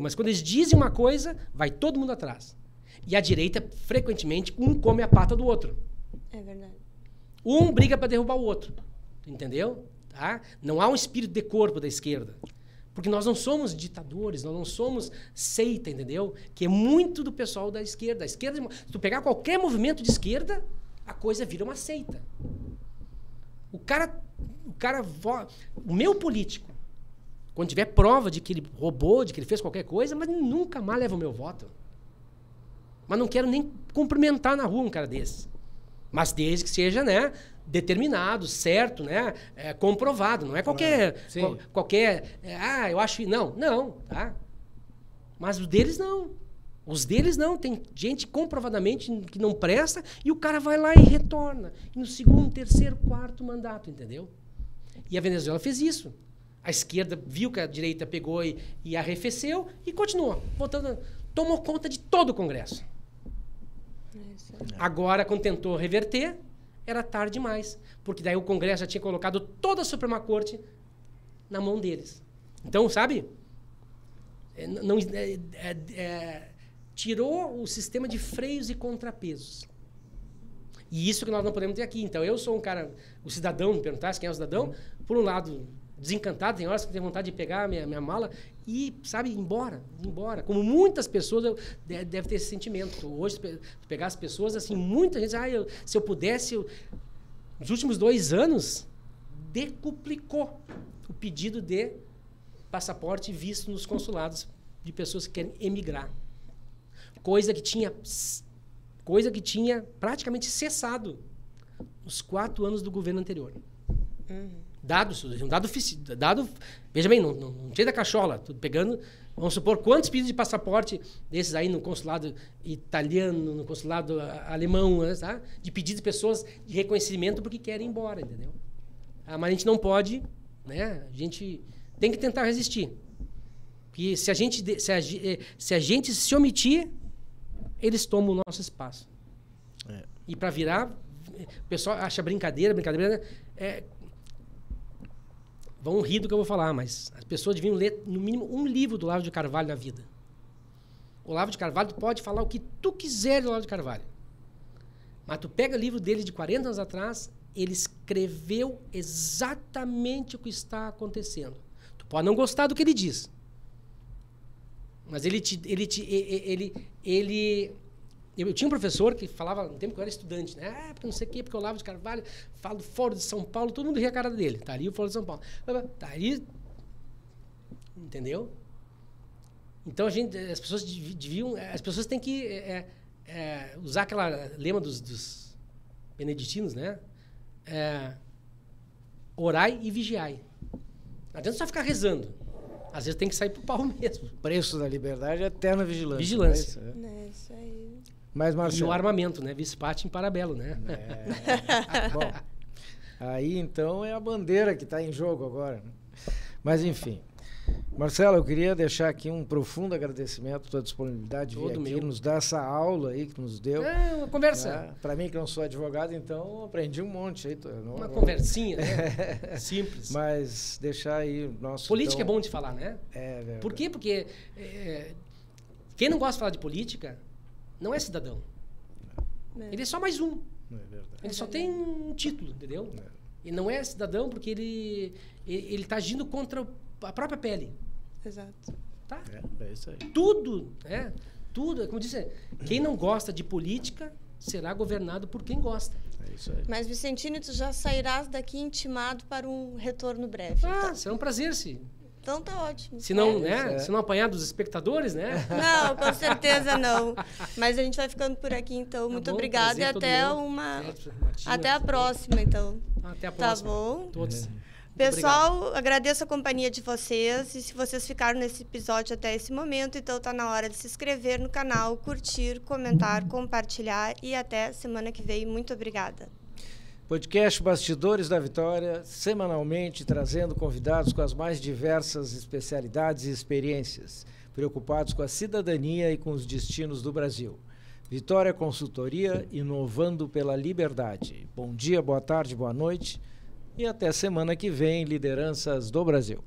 [SPEAKER 3] Mas quando eles dizem uma coisa, vai todo mundo atrás. E a direita, frequentemente, um come a pata do outro.
[SPEAKER 2] É verdade.
[SPEAKER 3] Um briga para derrubar o outro. Entendeu? Tá? Não há um espírito de corpo da esquerda. Porque nós não somos ditadores, nós não somos seita, entendeu? Que é muito do pessoal da esquerda. Se tu pegar qualquer movimento de esquerda, a coisa vira uma seita. O meu político, quando tiver prova de que ele roubou, de que ele fez qualquer coisa, mas nunca mais leva o meu voto. Mas não quero nem cumprimentar na rua um cara desse. Mas desde que seja, né, determinado, certo, né, comprovado. Não é qualquer eu acho... Não, tá? Mas o deles não. Os deles não, tem gente comprovadamente que não presta e o cara vai lá e retorna. E no segundo, terceiro, quarto mandato, entendeu? E a Venezuela fez isso. A esquerda viu que a direita pegou e arrefeceu e continuou. Voltando, tomou conta de todo o Congresso. Agora, quando tentou reverter, era tarde demais. Porque daí o Congresso já tinha colocado toda a Suprema Corte na mão deles. Então, sabe? Tirou o sistema de freios e contrapesos. E isso que nós não podemos ter aqui. Então, eu sou um cara, o cidadão, me perguntasse quem é o cidadão, por um lado, desencantado, tem horas que tem vontade de pegar a minha mala e, sabe, ir embora. Como muitas pessoas devem ter esse sentimento. Hoje, tu pegar as pessoas, assim, muita gente diz, se eu pudesse... Nos últimos 2 anos, decuplicou o pedido de passaporte e visto nos consulados de pessoas que querem emigrar. Coisa que tinha praticamente cessado nos 4 anos do governo anterior. Dado, veja bem, não tira da cachola, tudo pegando, vamos supor, quantos pedidos de passaporte desses aí no consulado italiano, no consulado alemão, tá? De pedidos de pessoas de reconhecimento porque querem ir embora, entendeu? Mas a gente não pode, né? A gente tem que tentar resistir. Porque se a gente se omitir, eles tomam o nosso espaço. E para virar, o pessoal acha brincadeira, vão rir do que eu vou falar, mas as pessoas deviam ler, no mínimo, um livro do Olavo de Carvalho na vida. O Olavo de Carvalho, tu pode falar o que tu quiser do Olavo de Carvalho. Mas tu pega o livro dele de 40 anos atrás, ele escreveu exatamente o que está acontecendo. Tu pode não gostar do que ele diz. Mas eu tinha um professor que falava no tempo que eu era estudante, né? Porque não sei o quê, porque o Olavo de Carvalho fala do Fórum de São Paulo, todo mundo ria a cara dele. Tá ali o Fórum de São Paulo. Tá ali... Entendeu? Então, as pessoas deviam... As pessoas têm que usar aquela lema dos beneditinos, né? Orai e vigiai. Não adianta só ficar rezando. Às vezes tem que sair pro pau mesmo.
[SPEAKER 1] O preço da liberdade é eterna vigilância.
[SPEAKER 3] Vigilância.
[SPEAKER 2] É isso aí.
[SPEAKER 1] Mas, Marcelo...
[SPEAKER 3] E o armamento, né? Vis pacem parabellum, né?
[SPEAKER 1] Bom, aí então é a bandeira que está em jogo agora. Né? Mas, enfim. Marcelo, eu queria deixar aqui um profundo agradecimento pela tua disponibilidade de vir aqui, nos dar essa aula aí que nos deu.
[SPEAKER 3] Uma conversa.
[SPEAKER 1] Né? Para mim, que não sou advogado, então aprendi um monte. Aí,
[SPEAKER 3] uma conversinha, né? Simples.
[SPEAKER 1] Mas deixar aí o nosso...
[SPEAKER 3] Política é bom de falar, né?
[SPEAKER 1] É verdade.
[SPEAKER 3] Por quê? Porque quem não gosta de falar de política não é cidadão. Ele é só mais um.
[SPEAKER 1] É verdade.
[SPEAKER 3] Ele só tem um título, entendeu? Ele não é cidadão porque ele está agindo contra a própria pele.
[SPEAKER 2] Exato.
[SPEAKER 3] Tá?
[SPEAKER 1] É isso aí.
[SPEAKER 3] Tudo, tudo. Como disse, quem não gosta de política será governado por quem gosta.
[SPEAKER 1] É isso aí.
[SPEAKER 2] Mas, Vicentino, tu já sairás daqui intimado para um retorno breve. Então.
[SPEAKER 3] Será um prazer, sim.
[SPEAKER 2] Então tá ótimo.
[SPEAKER 3] Se não, se não apanhar dos espectadores, né?
[SPEAKER 2] Não, com certeza não. Mas a gente vai ficando por aqui, então. Muito obrigada e até até a próxima, então.
[SPEAKER 3] Até a próxima.
[SPEAKER 2] Tá bom?
[SPEAKER 3] Todos.
[SPEAKER 2] Pessoal, agradeço a companhia de vocês. E se vocês ficaram nesse episódio até esse momento, então tá na hora de se inscrever no canal, curtir, comentar, compartilhar e até semana que vem. Muito obrigada.
[SPEAKER 1] Podcast Bastidores da Vitória, semanalmente trazendo convidados com as mais diversas especialidades e experiências, preocupados com a cidadania e com os destinos do Brasil. Vitória Consultoria, inovando pela liberdade. Bom dia, boa tarde, boa noite e até semana que vem, Lideranças do Brasil.